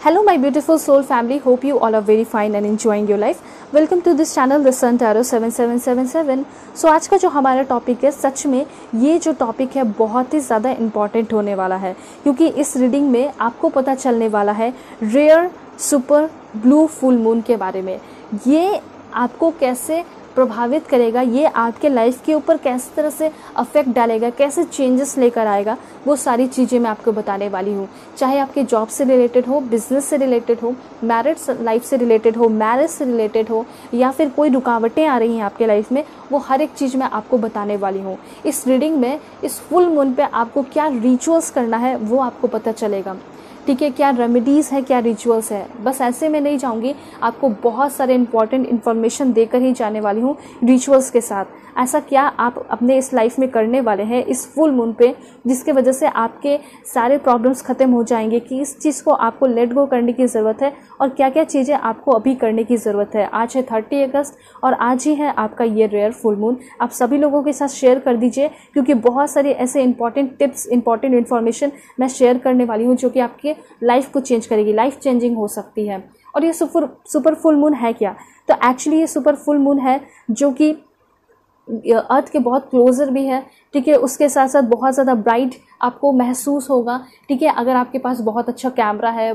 Hello my beautiful soul family, hope you all are very fine and enjoying your life. Welcome to this channel The Sun Tarot 7777. So आज का जो हमारा topic है, सच में ये जो टॉपिक है बहुत ही ज़्यादा इम्पॉर्टेंट होने वाला है, क्योंकि इस रीडिंग में आपको पता चलने वाला है rare super blue full moon के बारे में। ये आपको कैसे प्रभावित करेगा, ये आपके लाइफ के ऊपर किस तरह से अफेक्ट डालेगा, कैसे चेंजेस लेकर आएगा, वो सारी चीज़ें मैं आपको बताने वाली हूँ। चाहे आपके जॉब से रिलेटेड हो, बिजनेस से रिलेटेड हो, मैरिड लाइफ से रिलेटेड हो, मैरिज से रिलेटेड हो, या फिर कोई रुकावटें आ रही हैं आपके लाइफ में, वो हर एक चीज़ मैं आपको बताने वाली हूँ। इस रीडिंग में इस फुल मून पे आपको क्या रिचुअल्स करना है वो आपको पता चलेगा, ठीक है। क्या रेमेडीज़ है, क्या रिचुअल्स है, बस ऐसे में नहीं जाऊंगी, आपको बहुत सारे इंपॉर्टेंट इन्फॉर्मेशन देकर ही जाने वाली हूँ रिचुअल्स के साथ। ऐसा क्या आप अपने इस लाइफ में करने वाले हैं इस फुल मून पे, जिसके वजह से आपके सारे प्रॉब्लम्स ख़त्म हो जाएंगे, कि इस चीज़ को आपको लेट गो करने की ज़रूरत है और क्या क्या चीज़ें आपको अभी करने की ज़रूरत है। आज है 30 अगस्त और आज ही है आपका ये रेयर फुल मून। आप सभी लोगों के साथ शेयर कर दीजिए, क्योंकि बहुत सारे ऐसे इंपॉर्टेंट टिप्स, इंपॉर्टेंट इन्फॉर्मेशन मैं शेयर करने वाली हूँ जो कि आपके लाइफ को चेंज करेगी, लाइफ चेंजिंग हो सकती है। और ये सुपर फुल मून है क्या? तो एक्चुअली ये सुपर फुल मून है जो कि अर्थ के बहुत क्लोजर भी है, ठीक है। उसके साथ साथ बहुत ज़्यादा ब्राइट आपको महसूस होगा, ठीक है। अगर आपके पास बहुत अच्छा कैमरा है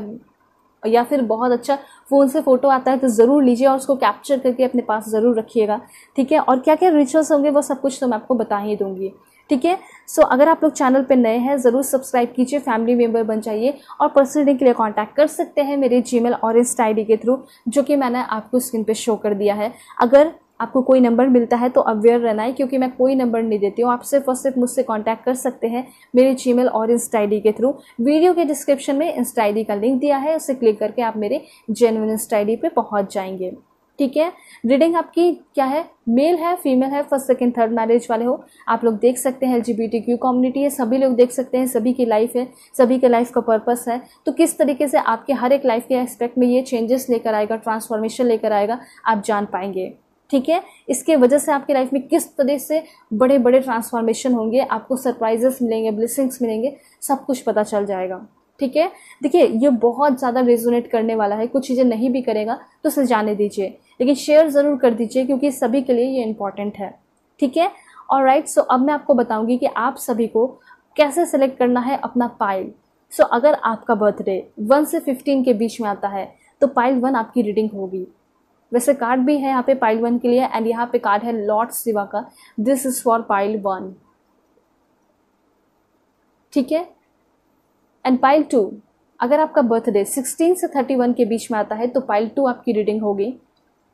या फिर बहुत अच्छा फ़ोन से फ़ोटो आता है तो ज़रूर लीजिए और उसको कैप्चर करके अपने पास ज़रूर रखिएगा, ठीक है। और क्या क्या रिचुअल्स होंगे वो सब कुछ तो मैं आपको बता ही दूंगी, ठीक है। सो अगर आप लोग चैनल पे नए हैं ज़रूर सब्सक्राइब कीजिए, फैमिली मेम्बर बन जाइए और पर्सनल रीडिंग के लिए कांटेक्ट कर सकते हैं मेरे जीमेल और इंस्टा आईडी के थ्रू, जो कि मैंने आपको स्क्रीन पे शो कर दिया है। अगर आपको कोई नंबर मिलता है तो अवेयर रहना है, क्योंकि मैं कोई नंबर नहीं देती हूँ। आप सिर्फ और सिर्फ मुझसे कांटेक्ट कर सकते हैं मेरे जीमेल और इंस्टा आईडी के थ्रू। वीडियो के डिस्क्रिप्शन में इंस्टा आईडी का लिंक दिया है, उसे क्लिक करके आप मेरे जेन्युइन इंस्टा आईडी पे पहुँच जाएंगे, ठीक है। रीडिंग आपकी क्या है, मेल है, फीमेल है, फर्स्ट सेकंड थर्ड मैरिज वाले हो, आप लोग देख सकते हैं। LGBTQ कम्युनिटी है, सभी लोग देख सकते हैं, सभी की लाइफ है, सभी के लाइफ का पर्पस है। तो किस तरीके से आपके हर एक लाइफ के एस्पेक्ट में ये चेंजेस लेकर आएगा, ट्रांसफॉर्मेशन लेकर आएगा, आप जान पाएंगे, ठीक है। इसके वजह से आपकी लाइफ में किस तरह से बड़े बड़े ट्रांसफॉर्मेशन होंगे, आपको सरप्राइजेस मिलेंगे, ब्लेसिंग्स मिलेंगे, सब कुछ पता चल जाएगा, ठीक है। देखिए ये बहुत ज़्यादा रेजोनेट करने वाला है, कुछ चीज़ें नहीं भी करेगा तो उसे जाने दीजिए, लेकिन शेयर ज़रूर कर दीजिए, क्योंकि सभी के लिए ये इंपॉर्टेंट है, ठीक है। ऑलराइट, सो अब मैं आपको बताऊंगी कि आप सभी को कैसे सेलेक्ट करना है अपना पाइल। सो अगर आपका बर्थडे 1 से 15 के बीच में आता है तो पाइल 1 आपकी रीडिंग होगी। वैसे कार्ड भी है यहाँ पे पाइल 1 के लिए, एंड यहाँ पे कार्ड है लॉर्ड शिवा का, दिस इज फॉर पाइल 1, ठीक है। एंड पाइल 2, अगर आपका बर्थडे 16 से 31 के बीच में आता है तो पाइल 2 आपकी रीडिंग होगी।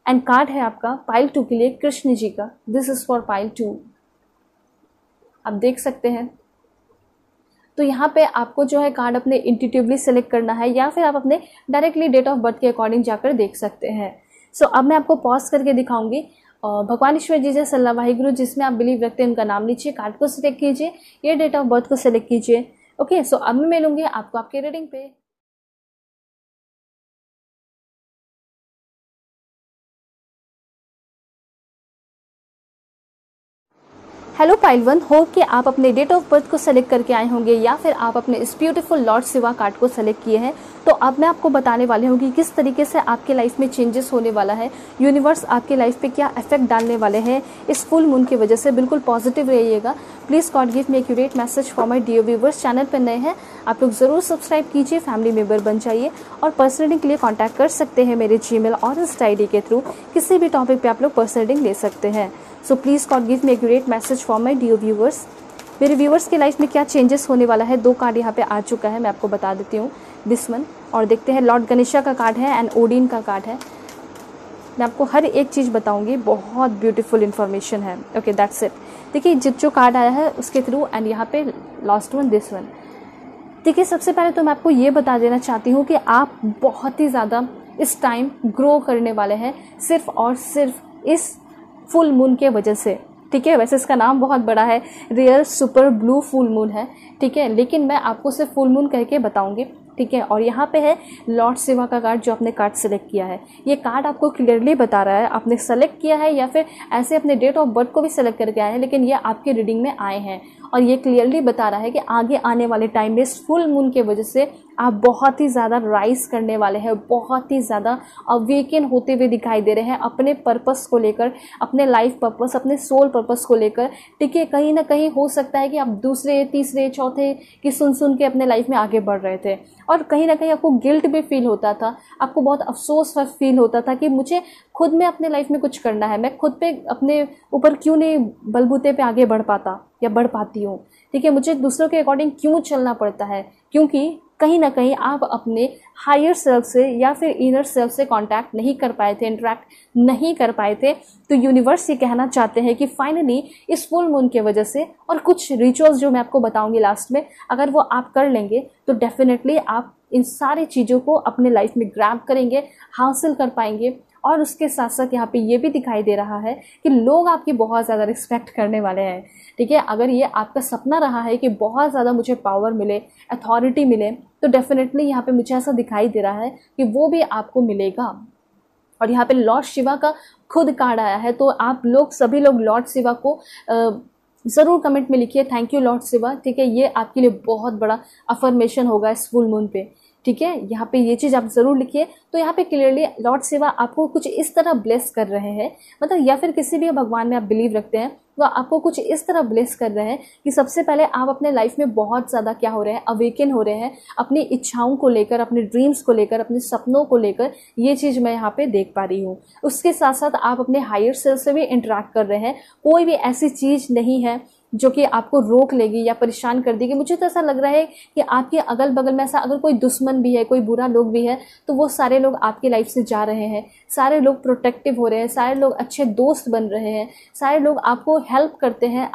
एंड कार्ड है आपका पाइल 2 के लिए कृष्ण जी का, दिस इज फॉर पाइल 2, आप देख सकते हैं। तो यहाँ पे आपको जो है कार्ड अपने इंट्यूटिवली सेलेक्ट करना है, या फिर आप अपने डायरेक्टली डेट ऑफ बर्थ के अकॉर्डिंग जाकर देख सकते हैं। सो अब मैं आपको पॉज करके दिखाऊंगी। भगवान ईश्वर जी जय सल्ला वाहिगुरु, जिसमें आप बिलीव रखते हैं उनका नाम लीजिए, कार्ड को सिलेक्ट कीजिए, ये डेट ऑफ बर्थ को सिलेक्ट कीजिए। ओके, सो अब मैं मिलूंगी आपको आपके रीडिंग पे। हेलो पाइल 1, होप कि आप अपने डेट ऑफ बर्थ को सेलेक्ट करके आए होंगे, या फिर आप अपने इस ब्यूटीफुल लॉर्ड शिवा कार्ड को सेलेक्ट किए हैं। तो अब मैं आपको बताने वाली हूँ कि किस तरीके से आपके लाइफ में चेंजेस होने वाला है, यूनिवर्स आपके लाइफ पे क्या इफेक्ट डालने वाले हैं इस फुल मून की वजह से। बिल्कुल पॉजिटिव रहिएगा। Please God give me accurate message for my dear viewers. Channel पर नए हैं आप लोग ज़रूर सब्सक्राइब कीजिए, फैमिली मेम्बर बन जाइए और पर्सनल रीडिंग के लिए कॉन्टैक्ट कर सकते हैं मेरे जीमेल और इंस्टा आईडी के थ्रू। किसी भी टॉपिक पे आप लोग पर्सनल रीडिंग ले सकते हैं। So please God give me accurate message for my dear viewers. मेरे व्यूवर्स की लाइफ में क्या चेंजेस होने वाला है, 2 कार्ड यहाँ पे आ चुका है, मैं आपको बता देती हूँ, दिस वन। और देखते हैं, लॉर्ड गणेशा का कार्ड है एंड ओडिन का कार्ड है। मैं आपको हर एक चीज़ बताऊंगी, बहुत ब्यूटीफुल इन्फॉर्मेशन है। Okay, that's it. देखिए जो कार्ड आया है उसके थ्रू, एंड यहाँ पे लास्ट वन, दिस वन। देखिए सबसे पहले तो मैं आपको ये बता देना चाहती हूँ कि आप बहुत ही ज़्यादा इस टाइम ग्रो करने वाले हैं, सिर्फ और सिर्फ इस फुल मून के वजह से, ठीक है। वैसे इसका नाम बहुत बड़ा है, rare super blue full moon है, ठीक है, लेकिन मैं आपको सिर्फ फुल मून कह के बताऊंगी, ठीक है। और यहाँ पे है लॉर्ड शिवा का कार्ड, जो आपने कार्ड सेलेक्ट किया है। ये कार्ड आपको क्लियरली बता रहा है आपने सेलेक्ट किया है या फिर ऐसे अपने डेट ऑफ बर्थ को भी सेलेक्ट करके आए हैं, लेकिन ये आपके रीडिंग में आए हैं। और ये क्लियरली बता रहा है कि आगे आने वाले टाइम में इस फुल मून के वजह से आप बहुत ही ज़्यादा राइज करने वाले हैं, बहुत ही ज़्यादा अवेकन होते हुए दिखाई दे रहे हैं अपने पर्पस को लेकर, अपने लाइफ पर्पस, अपने सोल पर्पस को लेकर। ठीक है, कहीं ना कहीं हो सकता है कि आप दूसरे, तीसरे, चौथे की सुन के अपने लाइफ में आगे बढ़ रहे थे और कहीं ना कहीं आपको गिल्ट भी फील होता था, आपको बहुत अफसोस फील होता था कि मुझे खुद में अपने लाइफ में कुछ करना है, मैं खुद पे अपने ऊपर क्यों नहीं बलबूते पे आगे बढ़ पाता या बढ़ पाती हूँ। ठीक है, मुझे दूसरों के अकॉर्डिंग क्यों चलना पड़ता है, क्योंकि कहीं ना कहीं आप अपने हायर सेल्फ से या फिर इनर सेल्फ से कांटेक्ट नहीं कर पाए थे, इंटरेक्ट नहीं कर पाए थे। तो यूनिवर्स ये कहना चाहते हैं कि फाइनली इस फुल मून के वजह से और कुछ रिचुअल्स जो मैं आपको बताऊंगी लास्ट में, अगर वो आप कर लेंगे तो डेफिनेटली आप इन सारी चीज़ों को अपने लाइफ में ग्रैब करेंगे, हासिल कर पाएंगे। और उसके साथ साथ यहाँ पे ये भी दिखाई दे रहा है कि लोग आपकी बहुत ज़्यादा रिस्पेक्ट करने वाले हैं। ठीक है, अगर ये आपका सपना रहा है कि बहुत ज़्यादा मुझे पावर मिले, अथॉरिटी मिले, तो डेफिनेटली यहाँ पे मुझे ऐसा दिखाई दे रहा है कि वो भी आपको मिलेगा। और यहाँ पे लॉर्ड शिवा का खुद कार्ड आया है, तो आप लोग सभी लोग लॉर्ड शिवा को ज़रूर कमेंट में लिखिए थैंक यू लॉर्ड शिवा। ठीक है, ये आपके लिए बहुत बड़ा अफर्मेशन होगा इस फुल मून पे। ठीक है, यहाँ पे ये चीज़ आप ज़रूर लिखिए। तो यहाँ पे क्लियरली लॉर्ड शिवा आपको कुछ इस तरह ब्लेस कर रहे हैं, मतलब या फिर किसी भी भगवान में आप बिलीव रखते हैं तो आपको कुछ इस तरह ब्लेस कर रहे हैं कि सबसे पहले आप अपने लाइफ में बहुत ज़्यादा क्या हो रहे हैं, अवेकन हो रहे हैं अपनी इच्छाओं को लेकर, अपने ड्रीम्स को लेकर, अपने सपनों को लेकर। ये चीज़ मैं यहाँ पे देख पा रही हूँ। उसके साथ साथ आप अपने हायर सेल्फ से भी इंटरेक्ट कर रहे हैं। कोई भी ऐसी चीज़ नहीं है जो कि आपको रोक लेगी या परेशान कर देगी। मुझे तो ऐसा लग रहा है कि आपके अगल बगल में ऐसा अगर कोई दुश्मन भी है, कोई बुरा लोग भी है, तो वो सारे लोग आपकी लाइफ से जा रहे हैं, सारे लोग प्रोटेक्टिव हो रहे हैं, सारे लोग अच्छे दोस्त बन रहे हैं, सारे लोग आपको हेल्प करते हैं,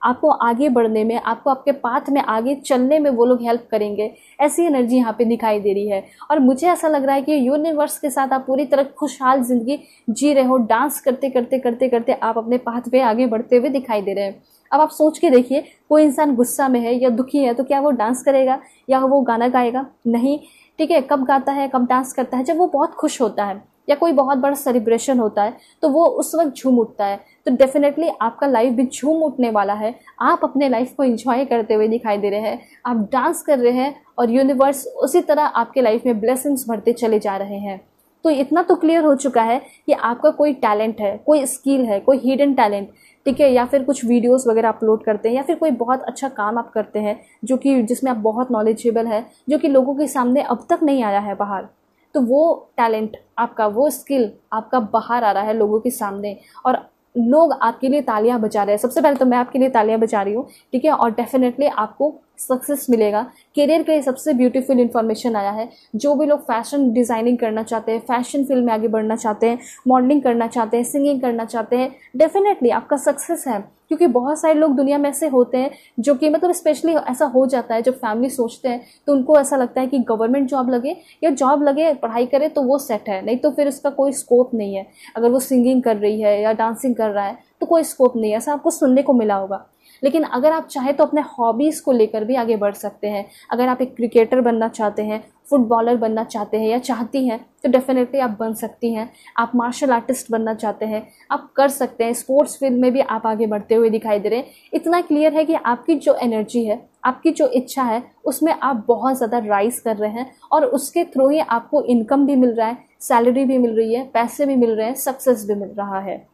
आपको आगे बढ़ने में, आपको आपके पाथ में आगे चलने में वो लोग हेल्प करेंगे। ऐसी एनर्जी यहाँ पे दिखाई दे रही है। और मुझे ऐसा लग रहा है कि यूनिवर्स के साथ आप पूरी तरह खुशहाल जिंदगी जी रहे हो। डांस करते करते करते करते आप अपने पाथ पे आगे बढ़ते हुए दिखाई दे रहे हैं। अब आप सोच के देखिए, कोई इंसान गुस्सा में है या दुखी है तो क्या वो डांस करेगा या वो गाना गाएगा? नहीं। ठीक है, कब गाता है, कब डांस करता है? जब वो बहुत खुश होता है या कोई बहुत बड़ा सेलिब्रेशन होता है तो वो उस वक्त झूम उठता है। तो डेफिनेटली आपका लाइफ भी झूम उठने वाला है। आप अपने लाइफ को एंजॉय करते हुए दिखाई दे रहे हैं, आप डांस कर रहे हैं और यूनिवर्स उसी तरह आपके लाइफ में ब्लेसिंग्स भरते चले जा रहे हैं। तो इतना तो क्लियर हो चुका है कि आपका कोई टैलेंट है, कोई स्किल है, कोई हिडन टैलेंट, ठीक है, या फिर कुछ वीडियोस वगैरह अपलोड करते हैं या फिर कोई बहुत अच्छा काम आप करते हैं जो कि जिसमें आप बहुत नॉलेजेबल है, जो कि लोगों के सामने अब तक नहीं आया है बाहर। तो वो टैलेंट आपका, वो स्किल आपका बाहर आ रहा है लोगों के सामने और लोग आपके लिए तालियां बजा रहे हैं। सबसे पहले तो मैं आपके लिए तालियां बजा रही हूँ। ठीक है, और डेफिनेटली आपको सक्सेस मिलेगा। करियर के लिए सबसे ब्यूटीफुल इन्फॉर्मेशन आया है। जो भी लोग फैशन डिज़ाइनिंग करना चाहते हैं, फैशन फील्ड में आगे बढ़ना चाहते हैं, मॉडलिंग करना चाहते हैं, सिंगिंग करना चाहते हैं, डेफिनेटली आपका सक्सेस है। क्योंकि बहुत सारे लोग दुनिया में ऐसे होते हैं जो कि मतलब स्पेशली ऐसा हो जाता है जब फैमिली सोचते हैं तो उनको ऐसा लगता है कि गवर्नमेंट जॉब लगे या जॉब लगे, पढ़ाई करे तो वो सेट है, नहीं तो फिर उसका कोई स्कोप नहीं है। अगर वो सिंगिंग कर रही है या डांसिंग कर रहा है तो कोई स्कोप नहीं है, ऐसा आपको सुनने को मिला होगा। लेकिन अगर आप चाहें तो अपने हॉबीज़ को लेकर भी आगे बढ़ सकते हैं। अगर आप एक क्रिकेटर बनना चाहते हैं, फुटबॉलर बनना चाहते हैं या चाहती हैं तो डेफिनेटली आप बन सकती हैं। आप मार्शल आर्टिस्ट बनना चाहते हैं, आप कर सकते हैं। स्पोर्ट्स फील्ड में भी आप आगे बढ़ते हुए दिखाई दे रहे हैं। इतना क्लियर है कि आपकी जो एनर्जी है, आपकी जो इच्छा है, उसमें आप बहुत ज़्यादा राइज कर रहे हैं और उसके थ्रू ही आपको इनकम भी मिल रहा है, सैलरी भी मिल रही है, पैसे भी मिल रहे हैं, सक्सेस भी मिल रहा है।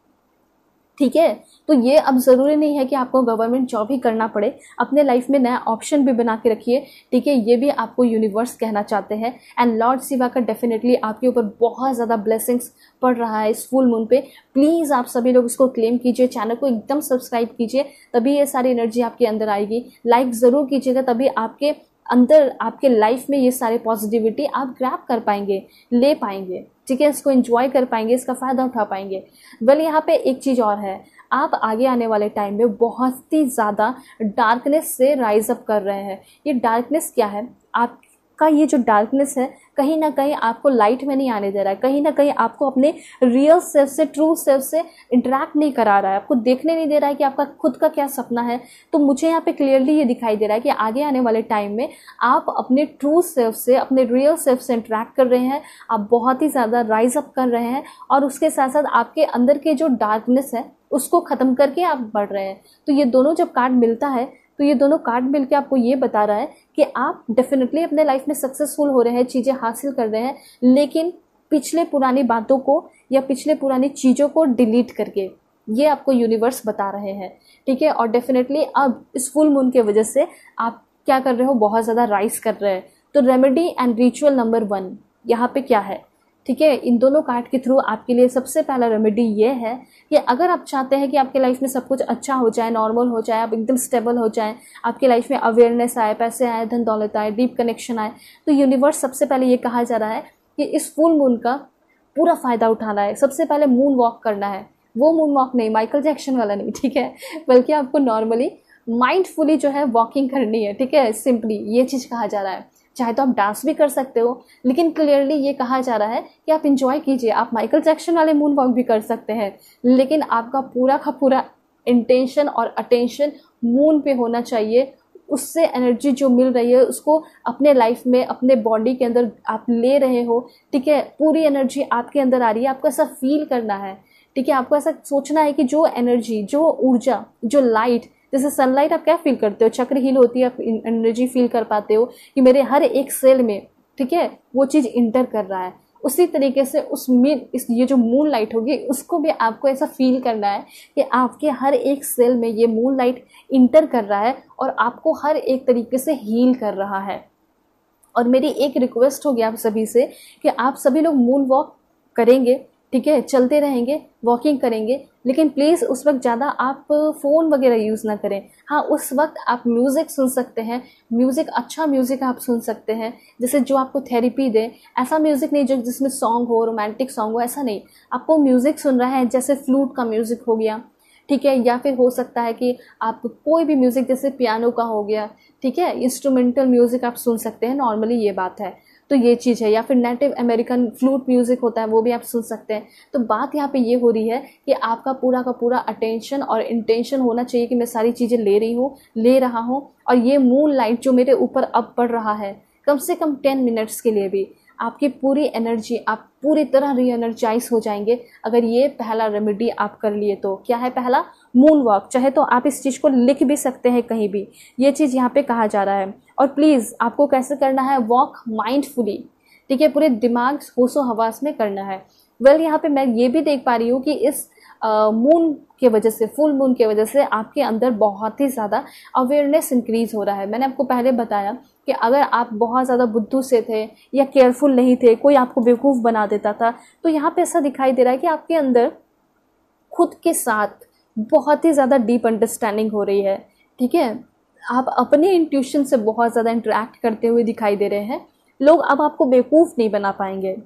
ठीक है, तो ये अब ज़रूरी नहीं है कि आपको गवर्नमेंट जॉब ही करना पड़े, अपने लाइफ में नया ऑप्शन भी बना के रखिए। ठीक है, ये भी आपको यूनिवर्स कहना चाहते हैं। एंड लॉर्ड शिवा का डेफिनेटली आपके ऊपर बहुत ज़्यादा ब्लेसिंग्स पड़ रहा है इस फुल मून पे। प्लीज़ आप सभी लोग इसको क्लेम कीजिए, चैनल को एकदम सब्सक्राइब कीजिए, तभी ये सारी एनर्जी आपके अंदर आएगी। लाइक ज़रूर कीजिएगा, तभी आपके अंदर, आपके लाइफ में ये सारे पॉजिटिविटी आप ग्रैब कर पाएंगे, ले पाएंगे। ठीक है, इसको एंजॉय कर पाएंगे, इसका फ़ायदा उठा पाएंगे। वेल, यहाँ पे एक चीज़ और है, आप आगे आने वाले टाइम में बहुत ही ज़्यादा डार्कनेस से राइज अप कर रहे हैं। ये डार्कनेस क्या है? आपका ये जो डार्कनेस है कहीं ना कहीं आपको लाइट में नहीं आने दे रहा है, कहीं ना कहीं आपको अपने रियल सेल्फ से, ट्रू सेल्फ से इंटरेक्ट नहीं करा रहा है, आपको देखने नहीं दे रहा है कि आपका खुद का क्या सपना है। तो मुझे यहाँ पे क्लियरली ये दिखाई दे रहा है कि आगे आने वाले टाइम में आप अपने ट्रू सेल्फ से, अपने रियल सेल्फ से इंटरेक्ट कर रहे हैं, आप बहुत ही ज़्यादा राइज अप कर रहे हैं और उसके साथ साथ आपके अंदर के जो डार्कनेस है उसको ख़त्म करके आप बढ़ रहे हैं। तो ये दोनों जब कार्ड मिलता है तो ये दोनों कार्ड मिलके आपको ये बता रहा है कि आप डेफिनेटली अपने लाइफ में सक्सेसफुल हो रहे हैं, चीज़ें हासिल कर रहे हैं, लेकिन पिछले पुरानी बातों को या पिछले पुरानी चीज़ों को डिलीट करके, ये आपको यूनिवर्स बता रहे हैं, ठीक है। और डेफिनेटली अब इस फुल मून के वजह से आप क्या कर रहे हो, बहुत ज़्यादा राइज कर रहे हैं। तो रेमेडी एंड रिचुअल नंबर 1 यहाँ पे क्या है, ठीक है। इन दोनों कार्ड के थ्रू आपके लिए सबसे पहला रेमेडी ये है कि अगर आप चाहते हैं कि आपके लाइफ में सब कुछ अच्छा हो जाए, नॉर्मल हो जाए, आप एकदम स्टेबल हो जाए, आपके लाइफ में अवेयरनेस आए, पैसे आए, धन दौलत आए, डीप कनेक्शन आए, तो यूनिवर्स सबसे पहले ये कहा जा रहा है कि इस फुल मून का पूरा फ़ायदा उठाना है। सबसे पहले मून वॉक करना है, वो मून वॉक नहीं, माइकल जैक्सन वाला नहीं, ठीक है, बल्कि आपको नॉर्मली माइंडफुली जो है वॉकिंग करनी है, ठीक है। सिंपली ये चीज़ कहा जा रहा है। चाहे तो आप डांस भी कर सकते हो, लेकिन क्लियरली ये कहा जा रहा है कि आप इंजॉय कीजिए। आप माइकल जैक्सन वाले मून वॉक भी कर सकते हैं, लेकिन आपका पूरा का पूरा इंटेंशन और अटेंशन मून पे होना चाहिए। उससे एनर्जी जो मिल रही है उसको अपने लाइफ में, अपने बॉडी के अंदर आप ले रहे हो, ठीक है। पूरी एनर्जी आपके अंदर आ रही है, आपको ऐसा फील करना है, ठीक है। आपको ऐसा सोचना है कि जो एनर्जी, जो ऊर्जा, जो लाइट, जैसे सनलाइट आप क्या फील करते हो, चक्र हील होती है, आप एनर्जी फील कर पाते हो कि मेरे हर एक सेल में, ठीक है, वो चीज़ इंटर कर रहा है। उसी तरीके से ये जो मून लाइट होगी उसको भी आपको ऐसा फील करना है कि आपके हर एक सेल में ये मून लाइट इंटर कर रहा है और आपको हर एक तरीके से हील कर रहा है। और मेरी एक रिक्वेस्ट होगी आप सभी से कि आप सभी लोग मून वॉक करेंगे, ठीक है, चलते रहेंगे, वॉकिंग करेंगे, लेकिन प्लीज़ उस वक्त ज़्यादा आप फ़ोन वगैरह यूज़ ना करें। हाँ, उस वक्त आप म्यूज़िक सुन सकते हैं, म्यूज़िक, अच्छा म्यूज़िक आप सुन सकते हैं, जैसे जो आपको थेरेपी दे। ऐसा म्यूज़िक नहीं जो जिसमें सॉन्ग हो, रोमांटिक सॉन्ग हो, ऐसा नहीं। आपको म्यूज़िक सुन रहा है, जैसे फ्लूट का म्यूज़िक हो गया, ठीक है, या फिर हो सकता है कि आप कोई भी म्यूज़िक, जैसे पियानो का हो गया, ठीक है, इंस्ट्रूमेंटल म्यूज़िक आप सुन सकते हैं, नॉर्मली ये बात है। तो ये चीज़ है, या फिर नेटिव अमेरिकन फ्लूट म्यूज़िक होता है, वो भी आप सुन सकते हैं। तो बात यहाँ पे ये हो रही है कि आपका पूरा का पूरा अटेंशन और इंटेंशन होना चाहिए कि मैं सारी चीज़ें ले रही हूँ, ले रहा हूँ, और ये मून लाइट जो मेरे ऊपर अब पड़ रहा है, कम से कम 10 मिनट्स के लिए भी आपकी पूरी एनर्जी, आप पूरी तरह री एनर्जाइज हो जाएंगे अगर ये पहला रेमेडी आप कर लिए तो। क्या है पहला? Moon walk. चाहे तो आप इस चीज़ को लिख भी सकते हैं कहीं भी, ये चीज़ यहाँ पे कहा जा रहा है। और प्लीज़ आपको कैसे करना है? वॉक माइंडफुली, ठीक है, पूरे दिमाग होशो हवास में करना है। यहाँ पे मैं ये भी देख पा रही हूँ कि इस मून के वजह से, फुल मून के वजह से आपके अंदर बहुत ही ज़्यादा अवेयरनेस इंक्रीज हो रहा है। मैंने आपको पहले बताया कि अगर आप बहुत ज़्यादा बुद्धू से थे या केयरफुल नहीं थे, कोई आपको बेवकूफ़ बना देता था, तो यहाँ पे ऐसा दिखाई दे रहा है कि आपके अंदर खुद के साथ बहुत ही ज़्यादा डीप अंडरस्टैंडिंग हो रही है, ठीक है। आप अपने इंट्यूशन से बहुत ज़्यादा इंटरेक्ट करते हुए दिखाई दे रहे हैं। लोग अब आपको बेवकूफ़ नहीं बना पाएंगे,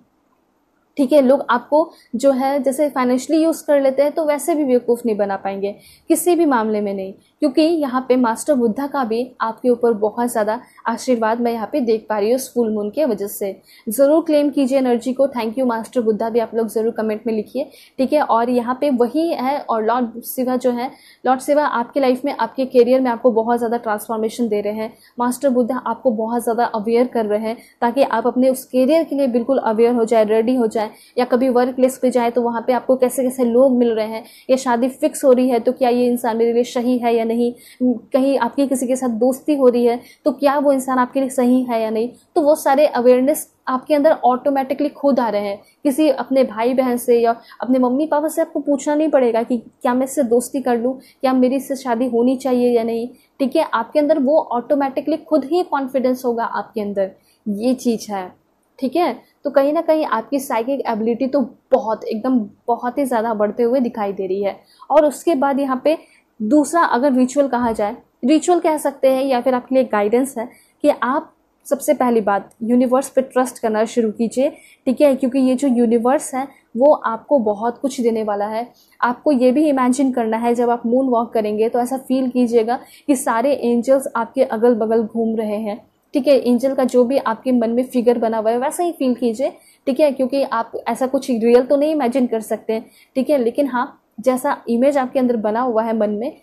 ठीक है। लोग आपको जो है जैसे फाइनेंशियली यूज़ कर लेते हैं, तो वैसे भी बेवकूफ़ नहीं बना पाएंगे, किसी भी मामले में नहीं, क्योंकि यहाँ पे मास्टर बुद्धा का भी आपके ऊपर बहुत ज़्यादा आशीर्वाद मैं यहाँ पे देख पा रही हूँ इस फुल मून के वजह से। ज़रूर क्लेम कीजिए एनर्जी को। थैंक यू मास्टर बुद्धा भी आप लोग ज़रूर कमेंट में लिखिए, ठीक है। और यहाँ पे वही है, और लॉर्ड शिवा जो है, लॉर्ड शिवा आपकी लाइफ में, आपके करियर में आपको बहुत ज़्यादा ट्रांसफॉर्मेशन दे रहे हैं। मास्टर बुद्धा आपको बहुत ज़्यादा अवेयर कर रहे हैं ताकि आप अपने उस करियर के लिए बिल्कुल अवेयर हो जाए, रेडी हो जाए। या कभी वर्क प्लेस पे जाए तो वहाँ पे आपको कैसे कैसे लोग मिल रहे हैं, या शादी फिक्स हो रही है तो क्या ये इंसान मेरे लिए सही है या नहीं, कहीं आपकी किसी के साथ दोस्ती हो रही है तो क्या वो इंसान आपके लिए सही है या नहीं, तो वो सारे अवेयरनेस आपके अंदर ऑटोमेटिकली खुद आ रहे हैं। किसी अपने भाई बहन से या अपने मम्मी पापा से आपको पूछना नहीं पड़ेगा कि क्या मैं इससे दोस्ती कर लूँ, क्या मेरी इससे शादी होनी चाहिए या नहीं, ठीक है। आपके अंदर वो ऑटोमेटिकली खुद ही कॉन्फिडेंस होगा आपके अंदर, ये चीज़ है, ठीक है। तो कहीं ना कहीं आपकी साइकिक एबिलिटी तो बहुत ही ज़्यादा बढ़ते हुए दिखाई दे रही है। और उसके बाद यहाँ पे दूसरा, अगर रिचुअल कहा जाए, रिचुअल कह सकते हैं या फिर आपके लिए गाइडेंस है कि आप सबसे पहली बात यूनिवर्स पे ट्रस्ट करना शुरू कीजिए, ठीक है। क्योंकि ये जो यूनिवर्स है वो आपको बहुत कुछ देने वाला है। आपको ये भी इमेजिन करना है, जब आप मून वॉक करेंगे तो ऐसा फील कीजिएगा कि सारे एंजल्स आपके अगल बगल घूम रहे हैं, ठीक है। एंजल का जो भी आपके मन में फिगर बना हुआ है वैसा ही फील कीजिए, ठीक है। क्योंकि आप ऐसा कुछ रियल तो नहीं इमेजिन कर सकते, ठीक है, लेकिन हाँ, जैसा इमेज आपके अंदर बना हुआ है मन में,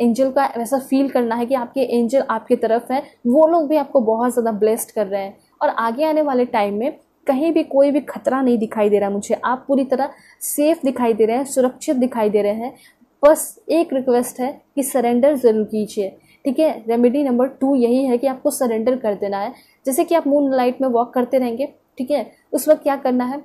एंजल का वैसा फील करना है कि आपके एंजल आपकी तरफ है, वो लोग भी आपको बहुत ज़्यादा ब्लेस्ड कर रहे हैं। और आगे आने वाले टाइम में कहीं भी कोई भी खतरा नहीं दिखाई दे रहा मुझे, आप पूरी तरह सेफ दिखाई दे रहे हैं, सुरक्षित दिखाई दे रहे हैं। बस एक रिक्वेस्ट है कि सरेंडर ज़रूर कीजिए, ठीक है। रेमेडी नंबर 2 यही है कि आपको सरेंडर कर देना है। जैसे कि आप मून लाइट में वॉक करते रहेंगे, ठीक है, उस वक्त क्या करना है,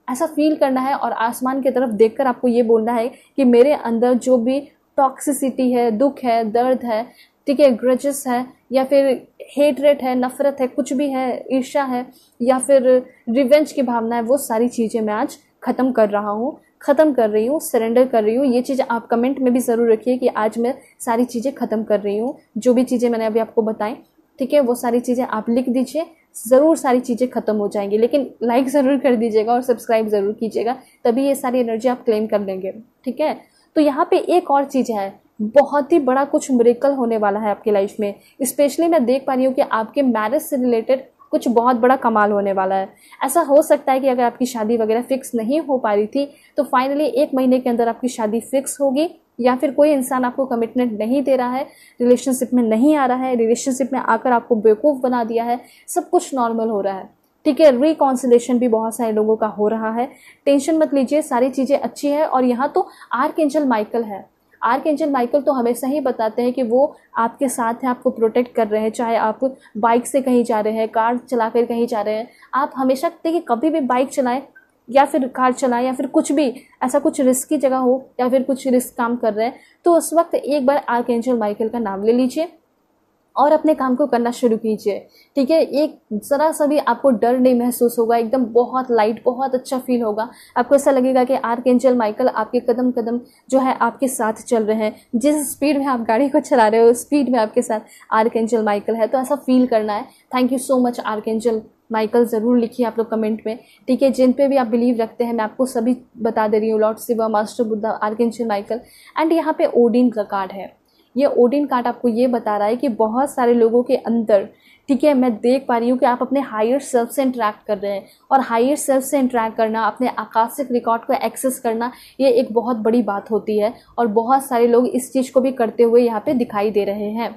ऐसा फील करना है और आसमान की तरफ देखकर आपको ये बोलना है कि मेरे अंदर जो भी टॉक्सिसिटी है, दुख है, दर्द है, ठीक है, ग्रजेस है या फिर हेटरेट है, नफरत है, कुछ भी है, ईर्ष्या है या फिर रिवेंज की भावना है, वो सारी चीज़ें मैं आज ख़त्म कर रहा हूँ, ख़त्म कर रही हूँ, सरेंडर कर रही हूँ। ये चीज़ आप कमेंट में भी ज़रूर रखिए कि आज मैं सारी चीज़ें ख़त्म कर रही हूँ। जो भी चीज़ें मैंने अभी आपको बताई, ठीक है, वो सारी चीज़ें आप लिख दीजिए, ज़रूर सारी चीज़ें ख़त्म हो जाएंगी। लेकिन लाइक ज़रूर कर दीजिएगा और सब्सक्राइब ज़रूर कीजिएगा, तभी ये सारी एनर्जी आप क्लेम कर लेंगे, ठीक है। तो यहाँ पे एक और चीज़ है, बहुत ही बड़ा कुछ मिरेकल होने वाला है आपकी लाइफ में। स्पेशली मैं देख पा रही हूँ कि आपके मैरिज से रिलेटेड कुछ बहुत बड़ा कमाल होने वाला है। ऐसा हो सकता है कि अगर आपकी शादी वगैरह फिक्स नहीं हो पा रही थी तो फाइनली 1 महीने के अंदर आपकी शादी फिक्स होगी, या फिर कोई इंसान आपको कमिटमेंट नहीं दे रहा है, रिलेशनशिप में नहीं आ रहा है, रिलेशनशिप में आकर आपको बेवकूफ़ बना दिया है, सब कुछ नॉर्मल हो रहा है, ठीक है। रिकॉन्सिलेशन भी बहुत सारे लोगों का हो रहा है। टेंशन मत लीजिए, सारी चीज़ें अच्छी है। और यहाँ तो आर्कएंजल माइकल है। आर्कएंजल माइकल तो हमेशा ही बताते हैं कि वो आपके साथ हैं, आपको प्रोटेक्ट कर रहे हैं। चाहे आप बाइक से कहीं जा रहे हैं, कार चला कर कहीं जा रहे हैं, आप हमेशा देखिए कभी भी बाइक चलाएं या फिर कार चलाएं या फिर कुछ भी ऐसा कुछ रिस्की जगह हो या फिर कुछ रिस्क काम कर रहे हैं, तो उस वक्त एक बार आर्कएंजल माइकल का नाम ले लीजिए और अपने काम को करना शुरू कीजिए, ठीक है। एक ज़रा सा भी आपको डर नहीं महसूस होगा, एकदम बहुत लाइट, बहुत अच्छा फील होगा। आपको ऐसा लगेगा कि आर्कएंजल माइकल आपके कदम कदम जो है आपके साथ चल रहे हैं। जिस स्पीड में आप गाड़ी को चला रहे हो उस स्पीड में आपके साथ आर्कएंजल माइकल है, तो ऐसा फील करना है। Thank you so much archangel Michael, ज़रूर लिखिए आप लोग कमेंट में, ठीक है। जिन पे भी आप बिलीव रखते हैं मैं आपको सभी बता दे रही हूँ, Lord Shiva, master Buddha, archangel Michael. And यहाँ पे ओडिन का कार्ड है। ये ओडिन कार्ड आपको ये बता रहा है कि बहुत सारे लोगों के अंदर, ठीक है, मैं देख पा रही हूँ कि आप अपने हायर सेल्फ से इंटरेक्ट कर रहे हैं। और हायर सेल्फ से इंटरेक्ट करना, अपने आकाशिक रिकॉर्ड को एक्सेस करना, ये एक बहुत बड़ी बात होती है। और बहुत सारे लोग इस चीज़ को भी करते हुए यहाँ पे दिखाई दे रहे हैं,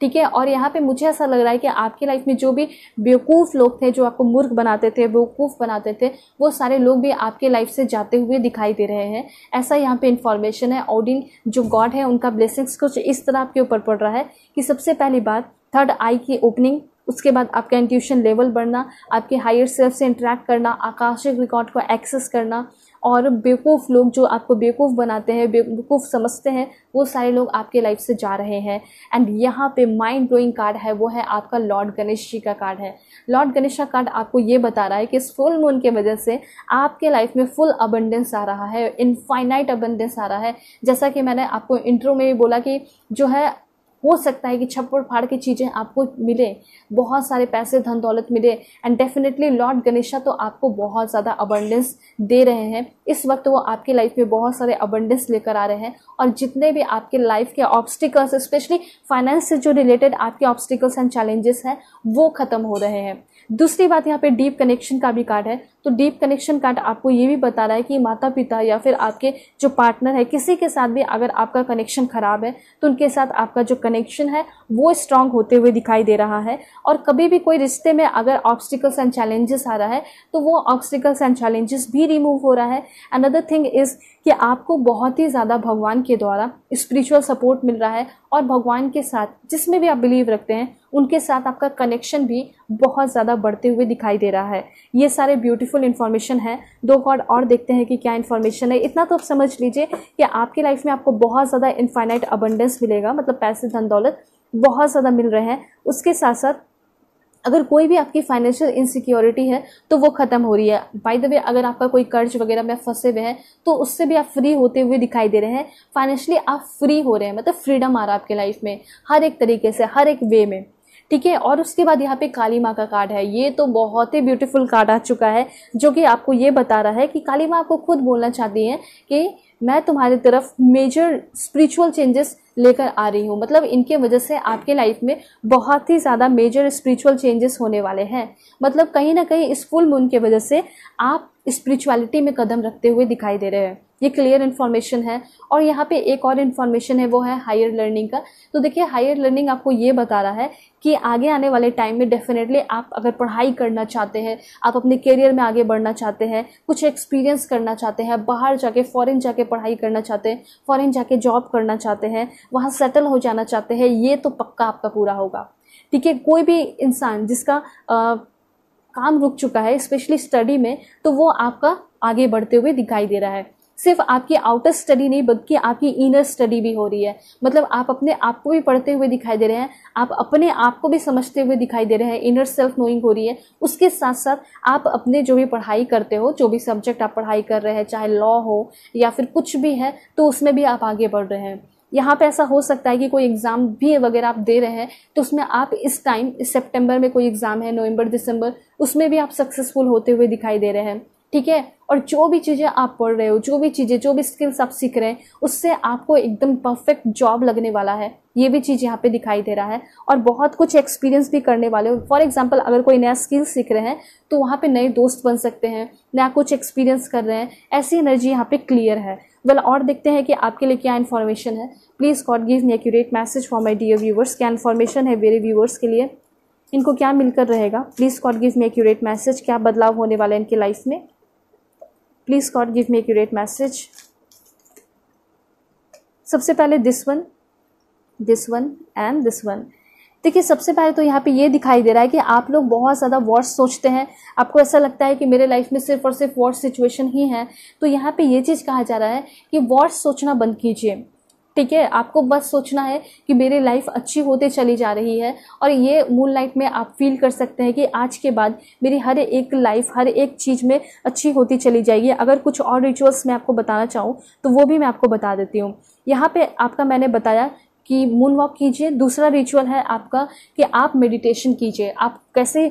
ठीक है। और यहाँ पे मुझे ऐसा लग रहा है कि आपकी लाइफ में जो भी बेवकूफ़ लोग थे, जो आपको मूर्ख बनाते थे, बेवकूफ़ बनाते थे, वो सारे लोग भी आपके लाइफ से जाते हुए दिखाई दे रहे हैं। ऐसा यहाँ पे इन्फॉर्मेशन है। ओडिन जो गॉड है, उनका ब्लेसिंग्स कुछ इस तरह आपके ऊपर पड़ रहा है कि सबसे पहली बात, थर्ड आई की ओपनिंग, उसके बाद आपका इंट्यूशन लेवल बढ़ना, आपके हायर सेल्फ से इंटरेक्ट करना, आकाशिक रिकॉर्ड को एक्सेस करना, और बेवकूफ़ लोग जो आपको बेवकूफ़ बनाते हैं, बेवकूफ़ समझते हैं, वो सारे लोग आपके लाइफ से जा रहे हैं। एंड यहाँ पे माइंड ब्लोइंग कार्ड है, वो है आपका लॉर्ड गणेश जी का कार्ड है। लॉर्ड गणेश का कार्ड आपको ये बता रहा है कि इस फुल मून की वजह से आपके लाइफ में फुल अबंडेंस आ रहा है, इनफाइनाइट अबंडेंस आ रहा है। जैसा कि मैंने आपको इंट्रो में भी बोला कि जो है हो सकता है कि छप्पड़ फाड़ की चीज़ें आपको मिले, बहुत सारे पैसे, धन दौलत मिले। एंड डेफिनेटली लॉर्ड गणेशा तो आपको बहुत ज़्यादा अबंडेंस दे रहे हैं। इस वक्त वो आपकी लाइफ में बहुत सारे अबंडेंस लेकर आ रहे हैं। और जितने भी आपके लाइफ के ऑब्स्टिकल्स, स्पेशली फाइनेंस से जो रिलेटेड आपके ऑब्स्टिकल्स एंड चैलेंजेस हैं, वो ख़त्म हो रहे हैं। दूसरी बात, यहाँ पे डीप कनेक्शन का भी कार्ड है। तो डीप कनेक्शन कार्ड आपको ये भी बता रहा है कि माता पिता या फिर आपके जो पार्टनर है, किसी के साथ भी अगर आपका कनेक्शन खराब है तो उनके साथ आपका जो कनेक्शन है वो स्ट्रांग होते हुए दिखाई दे रहा है। और कभी भी कोई रिश्ते में अगर ऑब्स्टिकल्स एंड चैलेंजेस आ रहा है तो वो ऑब्स्टिकल्स एंड चैलेंजेस भी रिमूव हो रहा है। अनदर थिंग इज़ कि आपको बहुत ही ज़्यादा भगवान के द्वारा स्पिरिचुअल सपोर्ट मिल रहा है। और भगवान के साथ, जिसमें भी आप बिलीव रखते हैं, उनके साथ आपका कनेक्शन भी बहुत ज़्यादा बढ़ते हुए दिखाई दे रहा है। ये सारे ब्यूटीफुल इन्फॉर्मेशन है। 2 कार्ड और देखते हैं कि क्या इन्फॉर्मेशन है। इतना तो आप समझ लीजिए कि आपकी लाइफ में आपको बहुत ज़्यादा इनफाइनाइट अबंडेंस मिलेगा, मतलब पैसे, धन दौलत बहुत ज़्यादा मिल रहे हैं। उसके साथ साथ अगर कोई भी आपकी फाइनेंशियल इनसिक्योरिटी है तो वो ख़त्म हो रही है। बाय द वे, अगर आपका कोई कर्ज वगैरह में फंसे हुए हैं तो उससे भी आप फ्री होते हुए दिखाई दे रहे हैं। फाइनेंशियली आप फ्री हो रहे हैं, मतलब फ्रीडम आ रहा है आपके लाइफ में हर एक तरीके से, हर एक वे में, ठीक है। और उसके बाद यहाँ पे काली माँ का कार्ड है। ये तो बहुत ही ब्यूटीफुल कार्ड आ चुका है, जो कि आपको ये बता रहा है कि काली माँ आपको खुद बोलना चाहती हैं कि मैं तुम्हारी तरफ मेजर स्पिरिचुअल चेंजेस लेकर आ रही हूँ। मतलब इनके वजह से आपके लाइफ में बहुत ही ज़्यादा मेजर स्पिरिचुअल चेंजेस होने वाले हैं। मतलब कहीं ना कहीं इस फुल मून के वजह से आप स्पिरिचुअलिटी में कदम रखते हुए दिखाई दे रहे हैं। ये क्लियर इन्फॉर्मेशन है। और यहाँ पे एक और इन्फॉर्मेशन है, वो है हायर लर्निंग का। तो देखिए हायर लर्निंग आपको ये बता रहा है कि आगे आने वाले टाइम में डेफिनेटली आप अगर पढ़ाई करना चाहते हैं, आप अपने करियर में आगे बढ़ना चाहते हैं, कुछ एक्सपीरियंस करना चाहते हैं, बाहर जाके फॉरेन जाके पढ़ाई करना चाहते हैं, फॉरेन जाके जॉब करना चाहते हैं, वहाँ सेटल हो जाना चाहते हैं, ये तो पक्का आपका पूरा होगा। ठीक है, कोई भी इंसान जिसका काम रुक चुका है स्पेशली स्टडी में, तो वो आपका आगे बढ़ते हुए दिखाई दे रहा है। सिर्फ आपकी आउटर स्टडी नहीं बल्कि आपकी इनर स्टडी भी हो रही है। मतलब आप अपने आप को भी पढ़ते हुए दिखाई दे रहे हैं, आप अपने आप को भी समझते हुए दिखाई दे रहे हैं, इनर सेल्फ नोइंग हो रही है। उसके साथ साथ आप अपने जो भी पढ़ाई करते हो, जो भी सब्जेक्ट आप पढ़ाई कर रहे हैं, चाहे लॉ हो या फिर कुछ भी है, तो उसमें भी आप आगे बढ़ रहे हैं। यहाँ पे ऐसा हो सकता है कि कोई एग्जाम भी वगैरह आप दे रहे हैं, तो उसमें आप इस टाइम, इस सितंबर में कोई एग्जाम है, नवंबर दिसंबर, उसमें भी आप सक्सेसफुल होते हुए दिखाई दे रहे हैं। ठीक है, और जो भी चीज़ें आप पढ़ रहे हो, जो भी स्किल्स आप सीख रहे हैं, उससे आपको एकदम परफेक्ट जॉब लगने वाला है। ये भी चीज़ यहाँ पे दिखाई दे रहा है। और बहुत कुछ एक्सपीरियंस भी करने वाले हो। फॉर एग्जांपल अगर कोई नया स्किल सीख रहे हैं तो वहाँ पे नए दोस्त बन सकते हैं, नया कुछ एक्सपीरियंस कर रहे हैं, ऐसी एनर्जी यहाँ पे क्लियर है। वेल, और देखते हैं कि आपके लिए क्या इन्फॉर्मेशन है। Please God give me accurate message for my dear viewers. क्या इन्फॉर्मेशन है मेरे व्यूवर्स के लिए, इनको क्या मिलकर रहेगा? Please God give me accurate message. क्या बदलाव होने वाला है इनकी लाइफ में? Please God give me accurate message. सबसे पहले this one and this one. देखिए सबसे पहले तो यहाँ पे ये दिखाई दे रहा है कि आप लोग बहुत ज़्यादा वर्स्ट सोचते हैं। आपको ऐसा लगता है कि मेरे लाइफ में सिर्फ और सिर्फ वर्स्ट सिचुएशन ही है। तो यहाँ पे ये चीज़ कहा जा रहा है कि वर्स्ट सोचना बंद कीजिए। ठीक है, आपको बस सोचना है कि मेरी लाइफ अच्छी होते चली जा रही है। और ये मून लाइट में आप फील कर सकते हैं कि आज के बाद मेरी हर एक लाइफ, हर एक चीज़ में अच्छी होती चली जाएगी। अगर कुछ और रिचुअल्स मैं आपको बताना चाहूँ तो वो भी मैं आपको बता देती हूँ। यहाँ पे आपका मैंने बताया कि मून वॉक कीजिए। दूसरा रिचुअल है आपका कि आप मेडिटेशन कीजिए। आप कैसे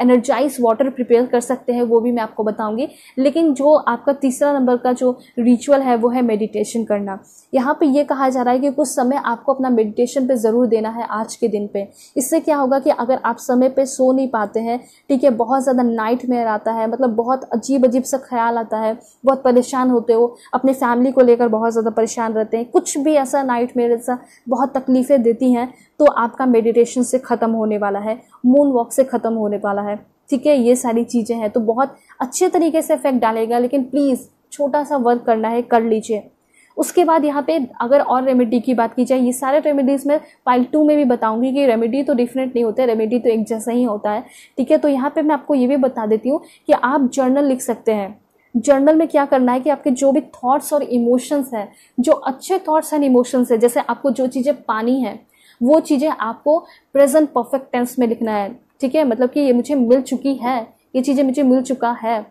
एनर्जाइज वाटर प्रिपेयर कर सकते हैं वो भी मैं आपको बताऊंगी। लेकिन जो आपका तीसरा नंबर का जो रिचुअल है वो है मेडिटेशन करना। यहाँ पे ये कहा जा रहा है कि कुछ समय आपको अपना मेडिटेशन पे ज़रूर देना है आज के दिन पे। इससे क्या होगा कि अगर आप समय पे सो नहीं पाते हैं, ठीक है, बहुत ज़्यादा नाइटमेयर आता है, मतलब बहुत अजीब अजीब सा ख्याल आता है, बहुत परेशान होते हो, अपने फैमिली को लेकर बहुत ज़्यादा परेशान रहते हैं, कुछ भी ऐसा नाइटमेयर ऐसा बहुत तकलीफ़ें देती हैं, तो आपका मेडिटेशन से ख़त्म होने वाला है, मून वॉक से ख़त्म होने वाला है। ठीक है, ये सारी चीज़ें हैं तो बहुत अच्छे तरीके से इफेक्ट डालेगा। लेकिन प्लीज़ छोटा सा वर्क करना है, कर लीजिए। उसके बाद यहाँ पे अगर और रेमेडी की बात की जाए, ये सारे रेमेडीज़ में पार्ट 2 में भी बताऊंगी कि रेमेडी तो डिफरेंट नहीं होते, रेमेडी तो एक जैसा ही होता है। ठीक है, तो यहाँ पे मैं आपको ये भी बता देती हूँ कि आप जर्नल लिख सकते हैं। जर्नल में क्या करना है कि आपके जो भी थॉट्स और इमोशंस हैं, जो अच्छे थॉट्स एंड इमोशंस हैं, जैसे आपको जो चीज़ें पानी है वो चीज़ें आपको प्रेजेंट परफेक्ट टेंस में लिखना है। ठीक है, मतलब कि ये मुझे मिल चुकी है, ये चीज़ें मुझे मिल चुका है,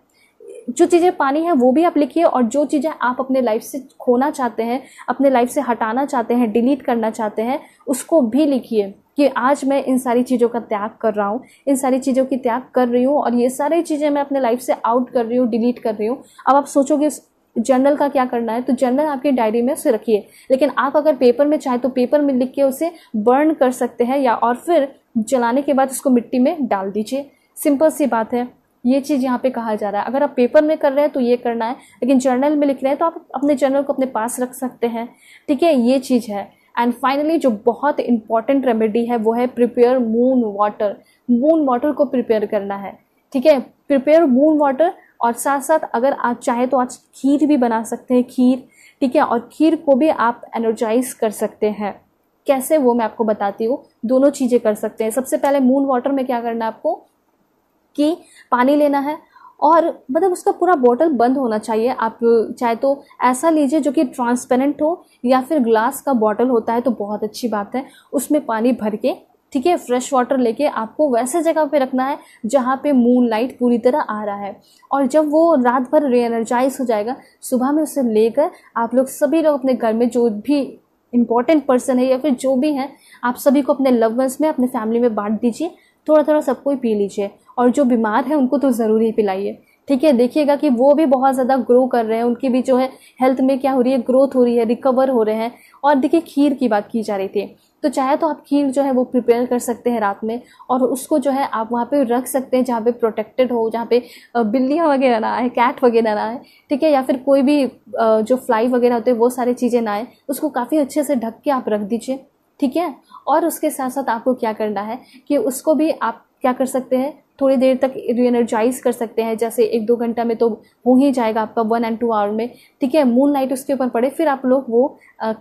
जो चीज़ें पानी है वो भी आप लिखिए। और जो चीज़ें आप अपने लाइफ से खोना चाहते हैं, अपने लाइफ से हटाना चाहते हैं, डिलीट करना चाहते हैं, उसको भी लिखिए कि आज मैं इन सारी चीज़ों का त्याग कर रहा हूँ, इन सारी चीज़ों की त्याग कर रही हूँ और ये सारी चीज़ें मैं अपने लाइफ से आउट कर रही हूँ, डिलीट कर रही हूँ। अब आप सोचोगे जर्नल का क्या करना है, तो जर्नल आपकी डायरी में उसे रखिए। लेकिन आप अगर पेपर में चाहे तो पेपर में लिख के उसे बर्न कर सकते हैं, या और फिर जलाने के बाद उसको मिट्टी में डाल दीजिए। सिंपल सी बात है, ये चीज़ यहाँ पे कहा जा रहा है। अगर आप पेपर में कर रहे हैं तो ये करना है, लेकिन जर्नल में लिख रहे हैं तो आप अपने जर्नल को अपने पास रख सकते हैं। ठीक है, ये चीज़ है। एंड फाइनली जो बहुत इंपॉर्टेंट रेमेडी है वो है prepare moon water. Moon water को प्रिपेयर करना है। ठीक है, प्रिपेयर मून वाटर। और साथ साथ अगर आप चाहे तो आज खीर भी बना सकते हैं, खीर। ठीक है, और खीर को भी आप एनर्जाइज कर सकते हैं। कैसे, वो मैं आपको बताती हूँ। दोनों चीज़ें कर सकते हैं। सबसे पहले मून वाटर में क्या करना है आपको कि पानी लेना है और मतलब उसका पूरा बोतल बंद होना चाहिए। आप चाहे तो ऐसा लीजिए जो कि ट्रांसपेरेंट हो, या फिर ग्लास का बॉटल होता है तो बहुत अच्छी बात है, उसमें पानी भर के, ठीक है, फ्रेश वाटर लेके आपको वैसे जगह पे रखना है जहाँ पे मून लाइट पूरी तरह आ रहा है। और जब वो रात भर री एनर्जाइज हो जाएगा, सुबह में उसे लेकर आप लोग सभी लोग अपने घर में जो भी इंपॉर्टेंट पर्सन है या फिर जो भी हैं, आप सभी को अपने लव वंस में, अपने फैमिली में बांट दीजिए। थोड़ा थोड़ा सबको ही पी लीजिए, और जो बीमार है उनको तो ज़रूर ही पिलाइए। ठीक है, देखिएगा कि वो भी बहुत ज़्यादा ग्रो कर रहे हैं, उनकी भी जो है हेल्थ में क्या हो रही है, ग्रोथ हो रही है, रिकवर हो रहे हैं। और देखिए खीर की बात की जा रही थी, तो चाहे तो आप खीर जो है वो प्रिपेयर कर सकते हैं रात में, और उसको जो है आप वहाँ पे रख सकते हैं जहाँ पे प्रोटेक्टेड हो, जहाँ पे बिल्लियाँ वगैरह ना आए, कैट वगैरह ना आए, ठीक है, या फिर कोई भी जो फ्लाई वगैरह होते हैं वो सारी चीज़ें ना आए। उसको काफ़ी अच्छे से ढक के आप रख दीजिए, ठीक है। और उसके साथ साथ आपको क्या करना है कि उसको भी आप क्या कर सकते हैं, थोड़ी देर तक रीएनर्जाइज कर सकते हैं, जैसे 1-2 घंटा में तो हो ही जाएगा आपका 1 and 2 आवर में, ठीक है। मून लाइट उसके ऊपर पड़े, फिर आप लोग वो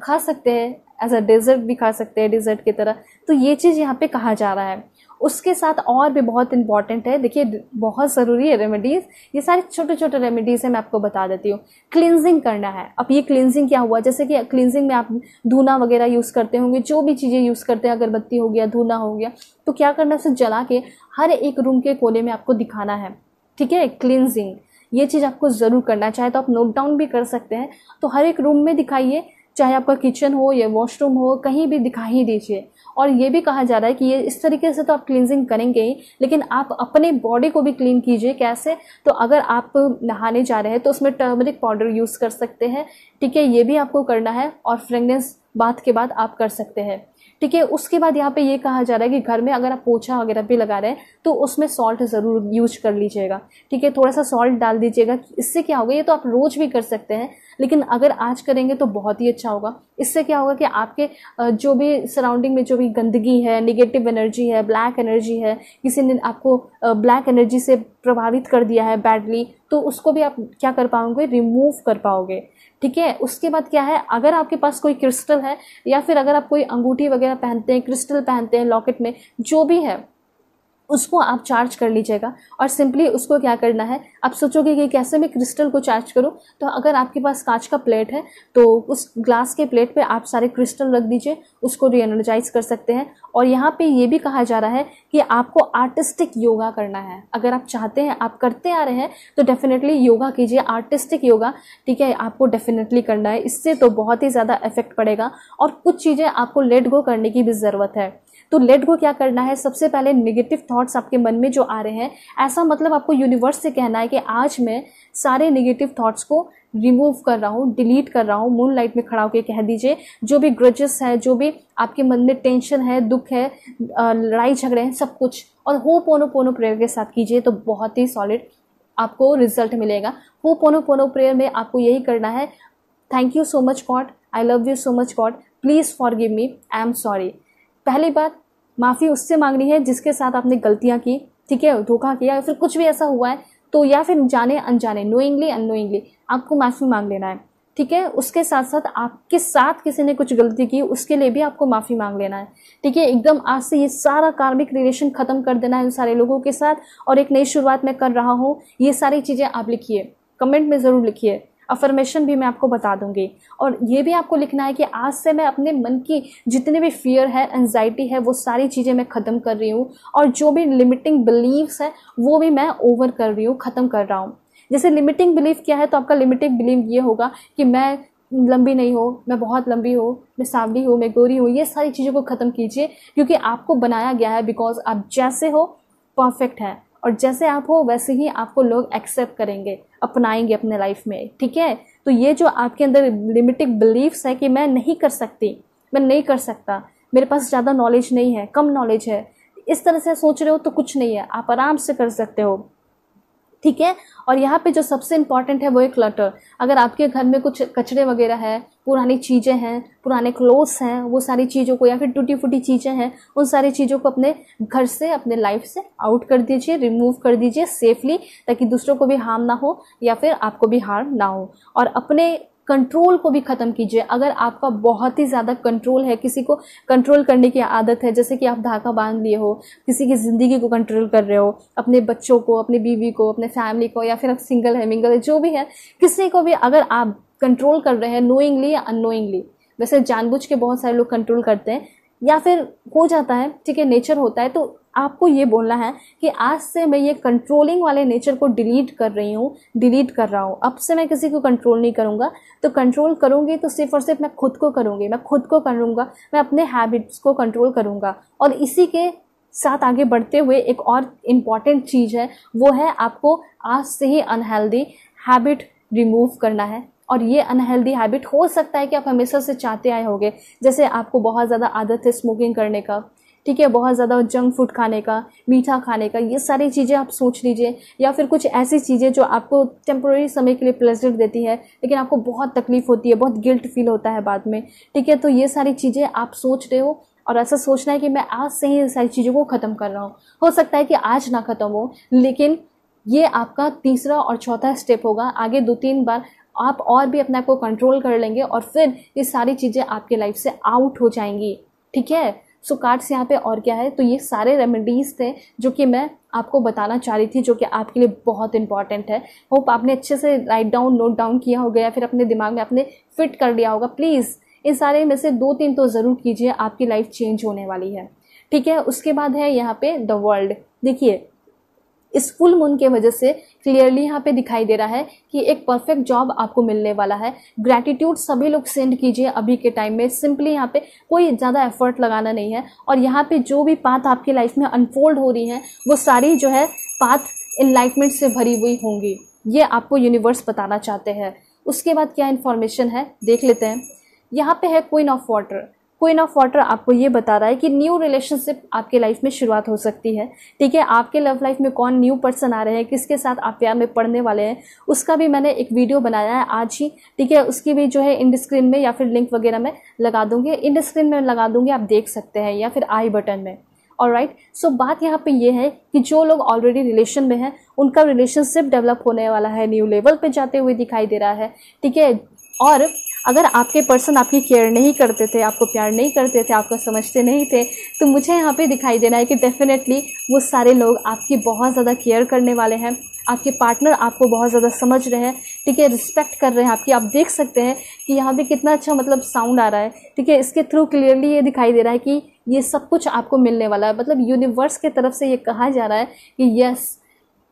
खा सकते हैं, एज अ डेजर्ट भी खा सकते हैं, डिज़र्ट की तरह। तो ये चीज़ यहाँ पे कहा जा रहा है। उसके साथ और भी बहुत इंपॉर्टेंट है, देखिए बहुत ज़रूरी है रेमेडीज़, ये सारे छोटे छोटे रेमेडीज़ हैं, मैं आपको बता देती हूँ। क्लिनजिंग करना है। अब ये क्लिनजिंग क्या हुआ, जैसे कि क्लिनजिंग में आप धूना वगैरह यूज़ करते होंगे, जो भी चीज़ें यूज़ करते हैं, अगरबत्ती हो गया, धूना हो गया, तो क्या करना है, उसे जला के हर एक रूम के कोने में आपको दिखाना है, ठीक है। क्लिनजिंग ये चीज़ आपको ज़रूर करना है, चाहे तो आप नोट डाउन भी कर सकते हैं। तो हर एक रूम में दिखाइए, चाहे आपका किचन हो या वॉशरूम हो, कहीं भी दिखा ही दीजिए। और ये भी कहा जा रहा है कि ये इस तरीके से तो आप क्लींजिंग करेंगे ही, लेकिन आप अपने बॉडी को भी क्लीन कीजिए। कैसे, तो अगर आप नहाने जा रहे हैं तो उसमें टर्मरिक पाउडर यूज़ कर सकते हैं, ठीक है, ये भी आपको करना है। और फ्रेगनेंस बाथ के बाद आप कर सकते हैं, ठीक है। उसके बाद यहाँ पे ये कहा जा रहा है कि घर में अगर आप पोछा वगैरह भी लगा रहे हैं तो उसमें सॉल्ट ज़रूर यूज कर लीजिएगा, ठीक है, थोड़ा सा सॉल्ट डाल दीजिएगा। इससे क्या होगा, ये तो आप रोज़ भी कर सकते हैं, लेकिन अगर आज करेंगे तो बहुत ही अच्छा होगा। इससे क्या होगा कि आपके जो भी सराउंडिंग में जो भी गंदगी है, निगेटिव एनर्जी है, ब्लैक एनर्जी है, किसी ने आपको ब्लैक एनर्जी से प्रभावित कर दिया है बैडली, तो उसको भी आप क्या कर पाओगे, रिमूव कर पाओगे, ठीक है। उसके बाद क्या है, अगर आपके पास कोई क्रिस्टल है या फिर अगर आप कोई अंगूठी वगैरह पहनते हैं, क्रिस्टल पहनते हैं, लॉकेट में जो भी है, उसको आप चार्ज कर लीजिएगा। और सिंपली उसको क्या करना है, आप सोचोगे कि कैसे मैं क्रिस्टल को चार्ज करूं, तो अगर आपके पास कांच का प्लेट है तो उस ग्लास के प्लेट पे आप सारे क्रिस्टल रख दीजिए, उसको रीएनर्जाइज कर सकते हैं। और यहाँ पे ये भी कहा जा रहा है कि आपको आर्टिस्टिक योगा करना है। अगर आप चाहते हैं, आप करते आ रहे हैं, तो डेफिनेटली योगा कीजिए, आर्टिस्टिक योगा, ठीक है, आपको डेफिनेटली करना है। इससे तो बहुत ही ज़्यादा इफेक्ट पड़ेगा। और कुछ चीज़ें आपको लेट गो करने की भी ज़रूरत है। तो लेट गो क्या करना है, सबसे पहले नेगेटिव थॉट्स आपके मन में जो आ रहे हैं, ऐसा मतलब आपको यूनिवर्स से कहना है कि आज मैं सारे नेगेटिव थॉट्स को रिमूव कर रहा हूँ, डिलीट कर रहा हूँ। मून लाइट में खड़ा होकर कह दीजिए, जो भी ग्रजेस है, जो भी आपके मन में टेंशन है, दुख है, लड़ाई झगड़े हैं, सब कुछ, और होपोनोपोनो प्रेयर के साथ कीजिए तो बहुत ही सॉलिड आपको रिजल्ट मिलेगा। होपोनोपोनो प्रेयर में आपको यही करना है, thank you so much God, I love you so much God, please forgive me, I am sorry. पहली बात, माफ़ी उससे मांगनी है जिसके साथ आपने गलतियां की, ठीक है, धोखा किया या फिर कुछ भी ऐसा हुआ है, तो या फिर जाने अनजाने, नोइंगली अननोइंगली आपको माफ़ी मांग लेना है, ठीक है। उसके साथ साथ आपके साथ किसी ने कुछ गलती की, उसके लिए भी आपको माफ़ी मांग लेना है, ठीक है। एकदम आज से ये सारा कार्मिक रिलेशन ख़त्म कर देना है उन सारे लोगों के साथ, और एक नई शुरुआत मैं कर रहा हूँ। ये सारी चीज़ें आप लिखिए, कमेंट में ज़रूर लिखिए, अफर्मेशन भी मैं आपको बता दूंगी। और ये भी आपको लिखना है कि आज से मैं अपने मन की जितने भी फियर है, एंजाइटी है, वो सारी चीज़ें मैं ख़त्म कर रही हूँ, और जो भी लिमिटिंग बिलीव्स है वो भी मैं ओवर कर रही हूँ, ख़त्म कर रहा हूँ। जैसे लिमिटिंग बिलीफ क्या है, तो आपका लिमिटिंग बिलीफ ये होगा कि मैं लंबी नहीं हो, मैं बहुत लंबी हो, मैं सांवली हूँ, मैं गोरी हूँ, ये सारी चीज़ों को ख़त्म कीजिए, क्योंकि आपको बनाया गया है, बिकॉज आप जैसे हो परफेक्ट है, और जैसे आप हो वैसे ही आपको लोग एक्सेप्ट करेंगे, अपनाएंगे अपने लाइफ में, ठीक है। तो ये जो आपके अंदर लिमिटिंग बिलीफ्स है कि मैं नहीं कर सकती, मैं नहीं कर सकता, मेरे पास ज़्यादा नॉलेज नहीं है, कम नॉलेज है, इस तरह से सोच रहे हो तो कुछ नहीं है, आप आराम से कर सकते हो, ठीक है। और यहाँ पे जो सबसे इम्पॉर्टेंट है वो है क्लटर। अगर आपके घर में कुछ कचरे वगैरह है, पुरानी चीज़ें हैं, पुराने क्लोथ्स हैं, वो सारी चीज़ों को, या फिर टूटी फूटी चीज़ें हैं, उन सारी चीज़ों को अपने घर से, अपने लाइफ से आउट कर दीजिए, रिमूव कर दीजिए सेफली, ताकि दूसरों को भी हार्म ना हो या फिर आपको भी हार्म ना हो। और अपने कंट्रोल को भी ख़त्म कीजिए। अगर आपका बहुत ही ज़्यादा कंट्रोल है, किसी को कंट्रोल करने की आदत है, जैसे कि आप धागा बांध लिए हो, किसी की ज़िंदगी को कंट्रोल कर रहे हो, अपने बच्चों को, अपनी बीवी को, अपने फैमिली को, या फिर आप सिंगल है, मिंगल है, जो भी है, किसी को भी अगर आप कंट्रोल कर रहे हैं नोइंगली या अननोइंगली, वैसे जानबूझ के बहुत सारे लोग कंट्रोल करते हैं, या फिर हो जाता है, ठीक है, नेचर होता है, तो आपको ये बोलना है कि आज से मैं ये कंट्रोलिंग वाले नेचर को डिलीट कर रही हूँ, डिलीट कर रहा हूँ। अब से मैं किसी को कंट्रोल नहीं करूँगा। तो कंट्रोल करूँगी तो सिर्फ और सिर्फ मैं खुद को करूँगी, मैं खुद को करूँगा, मैं अपने हैबिट्स को कंट्रोल करूँगा। और इसी के साथ आगे बढ़ते हुए एक और इम्पॉर्टेंट चीज़ है, वो है आपको आज से ही अनहेल्दी हैबिट रिमूव करना है। और ये अनहेल्दी हैबिट हो सकता है कि आप हमेशा से चाहते आए होंगे, जैसे आपको बहुत ज़्यादा आदत है स्मोकिंग करने का, ठीक है, बहुत ज़्यादा जंक फूड खाने का, मीठा खाने का, ये सारी चीज़ें आप सोच लीजिए, या फिर कुछ ऐसी चीज़ें जो आपको टेम्पोररी समय के लिए प्लेजर देती है लेकिन आपको बहुत तकलीफ होती है, बहुत गिल्ट फील होता है बाद में, ठीक है। तो ये सारी चीज़ें आप सोच रहे हो और ऐसा सोचना है कि मैं आज से ही सारी चीज़ों को ख़त्म कर रहा हूँ। हो सकता है कि आज ना ख़त्म हो, लेकिन ये आपका तीसरा और चौथा स्टेप होगा। आगे 2-3 बार आप और भी अपने आप को कंट्रोल कर लेंगे और फिर ये सारी चीज़ें आपके लाइफ से आउट हो जाएंगी, ठीक है। सो कार्ड्स यहाँ पे और क्या है, तो ये सारे रेमेडीज़ थे जो कि मैं आपको बताना चाह रही थी, जो कि आपके लिए बहुत इंपॉर्टेंट है। होप आपने अच्छे से राइट डाउन, नोट डाउन किया होगा या फिर अपने दिमाग में आपने फिट कर लिया होगा। प्लीज़ इन सारे में से 2-3 तो ज़रूर कीजिए, आपकी लाइफ चेंज होने वाली है, ठीक है। उसके बाद है यहाँ पे द वर्ल्ड। देखिए, इस फुल मून के वजह से क्लियरली यहाँ पे दिखाई दे रहा है कि एक परफेक्ट जॉब आपको मिलने वाला है। ग्रैटिट्यूड सभी लोग सेंड कीजिए अभी के टाइम में। सिंपली यहाँ पे कोई ज़्यादा एफर्ट लगाना नहीं है, और यहाँ पे जो भी पाथ आपकी लाइफ में अनफोल्ड हो रही हैं वो सारी जो है पाथ एनलाइटमेंट से भरी हुई होंगी, ये आपको यूनिवर्स बताना चाहते हैं। उसके बाद क्या इन्फॉर्मेशन है देख लेते हैं। यहाँ पे है queen of water. Queen of water आपको ये बता रहा है कि न्यू रिलेशनशिप आपके लाइफ में शुरुआत हो सकती है, ठीक है। आपके लव लाइफ में कौन न्यू पर्सन आ रहे हैं, किसके साथ आप प्यार में पड़ने वाले हैं, उसका भी मैंने एक वीडियो बनाया है आज ही, ठीक है। उसकी भी जो है इंड स्क्रीन में या फिर लिंक वगैरह में लगा दूंगी, इंड स्क्रीन में लगा दूंगी, आप देख सकते हैं, या फिर आई बटन में। ऑलराइट, सो बात यहाँ पे ये है कि जो लोग ऑलरेडी रिलेशन में हैं उनका रिलेशनशिप डेवलप होने वाला है, न्यू लेवल पे जाते हुए दिखाई दे रहा है, ठीक है। और अगर आपके पर्सन आपकी केयर नहीं करते थे, आपको प्यार नहीं करते थे, आपको समझते नहीं थे, तो मुझे यहाँ पे दिखाई दे रहा है कि डेफिनेटली वो सारे लोग आपकी बहुत ज़्यादा केयर करने वाले हैं। आपके पार्टनर आपको बहुत ज़्यादा समझ रहे हैं, ठीक है, रिस्पेक्ट कर रहे हैं आपकी। आप देख सकते हैं कि यहाँ पे कितना अच्छा मतलब साउंड आ रहा है, ठीक है। इसके थ्रू क्लियरली ये दिखाई दे रहा है कि ये सब कुछ आपको मिलने वाला है। मतलब यूनिवर्स की तरफ से ये कहा जा रहा है कि यस,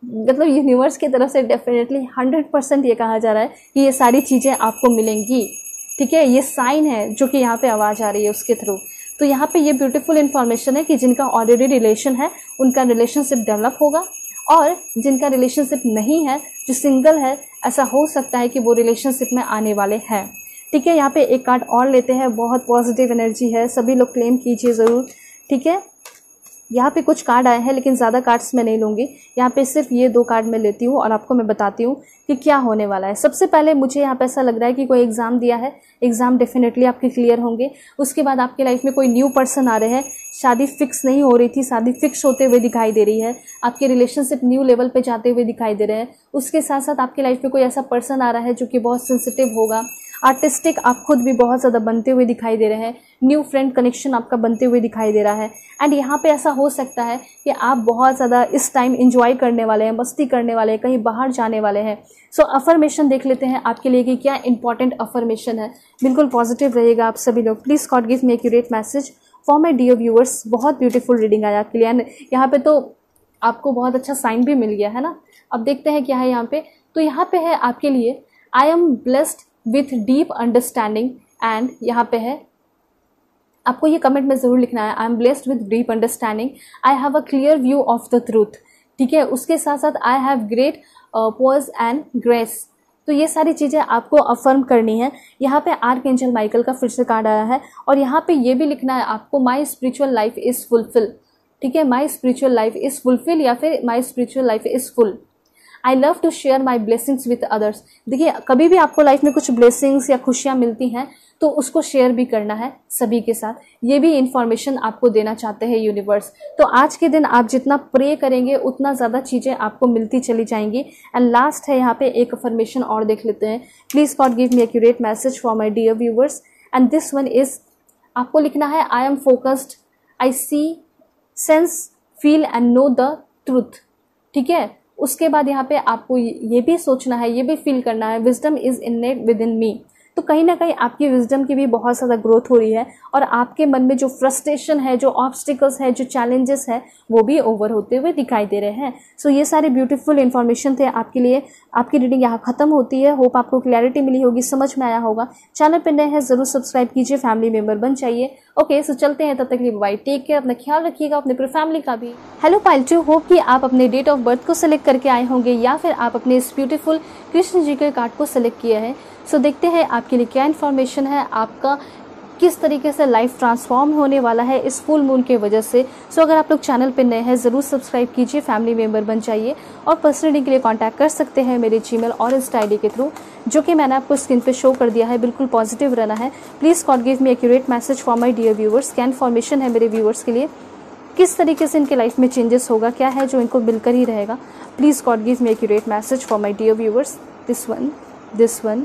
मतलब यूनिवर्स की तरफ से डेफिनेटली 100% ये कहा जा रहा है कि ये सारी चीज़ें आपको मिलेंगी, ठीक है। ये साइन है जो कि यहाँ पे आवाज़ आ रही है उसके थ्रू। तो यहाँ पे ये ब्यूटीफुल इन्फॉर्मेशन है कि जिनका ऑलरेडी रिलेशन है उनका रिलेशनशिप डेवलप होगा, और जिनका रिलेशनशिप नहीं है, जो सिंगल है, ऐसा हो सकता है कि वो रिलेशनशिप में आने वाले हैं, ठीक है। यहाँ पे एक कार्ड और लेते हैं, बहुत पॉजिटिव एनर्जी है, सभी लोग क्लेम कीजिए ज़रूर, ठीक है। यहाँ पे कुछ कार्ड आए हैं लेकिन ज़्यादा कार्ड्स मैं नहीं लूँगी, यहाँ पे सिर्फ ये 2 कार्ड मैं लेती हूँ और आपको मैं बताती हूँ कि क्या होने वाला है। सबसे पहले मुझे यहाँ पे ऐसा लग रहा है कि कोई एग्ज़ाम दिया है, एग्ज़ाम डेफिनेटली आपके क्लियर होंगे। उसके बाद आपके लाइफ में कोई न्यू पर्सन आ रहे हैं, शादी फिक्स नहीं हो रही थी, शादी फिक्स होते हुए दिखाई दे रही है, आपके रिलेशनशिप न्यू लेवल पे जाते हुए दिखाई दे रहे हैं। उसके साथ साथ आपके लाइफ में कोई ऐसा पर्सन आ रहा है जो कि बहुत सेंसिटिव होगा, आर्टिस्टिक आप खुद भी बहुत ज़्यादा बनते हुए दिखाई दे रहे हैं, न्यू फ्रेंड कनेक्शन आपका बनते हुए दिखाई दे रहा है। एंड यहाँ पे ऐसा हो सकता है कि आप बहुत ज़्यादा इस टाइम एंजॉय करने वाले हैं, मस्ती करने वाले हैं, कहीं बाहर जाने वाले हैं। सो अफर्मेशन देख लेते हैं आपके लिए कि क्या इंपॉर्टेंट अफर्मेशन है। बिल्कुल पॉजिटिव रहेगा आप सभी लोग। Please God give me accurate message for my dear viewers. बहुत ब्यूटीफुल रीडिंग आया आपके लिए, एंड यहाँ पे तो आपको बहुत अच्छा साइन भी मिल गया है ना। अब देखते हैं क्या है यहाँ पे। तो यहाँ पे है आपके लिए I am blessed with deep understanding, and यहाँ पे है आपको ये कमेंट में ज़रूर लिखना है, I am blessed with deep understanding, I have a clear view of the truth, ठीक है। उसके साथ साथ I have great pause and grace. तो ये सारी चीज़ें आपको अफर्म करनी है। यहाँ पे आर्कएंजल माइकल का फिर से कार्ड आया है, और यहाँ पे ये भी लिखना है आपको, my spiritual life is fulfil, ठीक है। My spiritual life is fulfil या फिर my spiritual life is full. I love to share my blessings with others. देखिए, कभी भी आपको लाइफ में कुछ ब्लेसिंग्स या खुशियाँ मिलती हैं तो उसको शेयर भी करना है सभी के साथ। ये भी इन्फॉर्मेशन आपको देना चाहते हैं यूनिवर्स। तो आज के दिन आप जितना प्रे करेंगे उतना ज़्यादा चीज़ें आपको मिलती चली जाएंगी। एंड लास्ट है यहाँ पे एक अफर्मेशन और देख लेते हैं। Please God give me accurate message for my dear viewers, and this one is आपको लिखना है, I am focused, I see, sense, feel and know the truth, ठीक है। उसके बाद यहाँ पे आपको ये भी सोचना है, ये भी फील करना है, wisdom is innate within me. तो कहीं ना कहीं आपकी विजडम की भी बहुत ज़्यादा ग्रोथ हो रही है, और आपके मन में जो फ्रस्ट्रेशन है, जो ऑब्स्टिकल्स है, जो चैलेंजेस है, वो भी ओवर होते हुए दिखाई दे रहे हैं। सो ये सारे ब्यूटीफुल इन्फॉर्मेशन थे आपके लिए। आपकी रीडिंग यहाँ खत्म होती है। होप आपको क्लैरिटी मिली होगी, समझ में आया होगा। चैनल पर नए हैं ज़रूर सब्सक्राइब कीजिए, फैमिली मेम्बर बन जाइए। ओके सो चलते हैं, तब तक के लिए बाय, टेक केयर, अपना ख्याल रखिएगा, अपने पूरी फैमिली का भी। हेलो पाइल 2, होप कि आप अपने डेट ऑफ बर्थ को सिलेक्ट करके आए होंगे या फिर आप अपने इस ब्यूटीफुल कृष्ण जी के कार्ड को सिलेक्ट किया है। सो देखते हैं आपके लिए क्या इन्फॉर्मेशन है, आपका किस तरीके से लाइफ ट्रांसफॉर्म होने वाला है इस फुल मून के वजह से। सो अगर आप लोग चैनल पे नए हैं ज़रूर सब्सक्राइब कीजिए, फैमिली मेंबर बन जाइए और पर्सनल रीडिंग के लिए कांटेक्ट कर सकते हैं मेरे जीमेल और इंस्टा आईडी के थ्रू, जो कि मैंने आपको स्क्रीन पे शो कर दिया है। बिल्कुल पॉजिटिव रहना है। Please God give me accurate message for my dear viewers. क्या इन्फॉर्मेशन है मेरे व्यूवर्स के लिए, किस तरीके से इनके लाइफ में चेंजेस होगा, क्या है जो इनको मिलकर ही रहेगा। Please God give me accurate message for my dear viewers. This one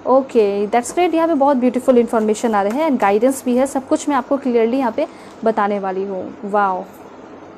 okay that's great. यहाँ पे बहुत ब्यूटीफुल इन्फॉर्मेशन आ रहे हैं एंड गाइडेंस भी है, सब कुछ मैं आपको क्लियरली यहाँ पे बताने वाली हूँ। Wow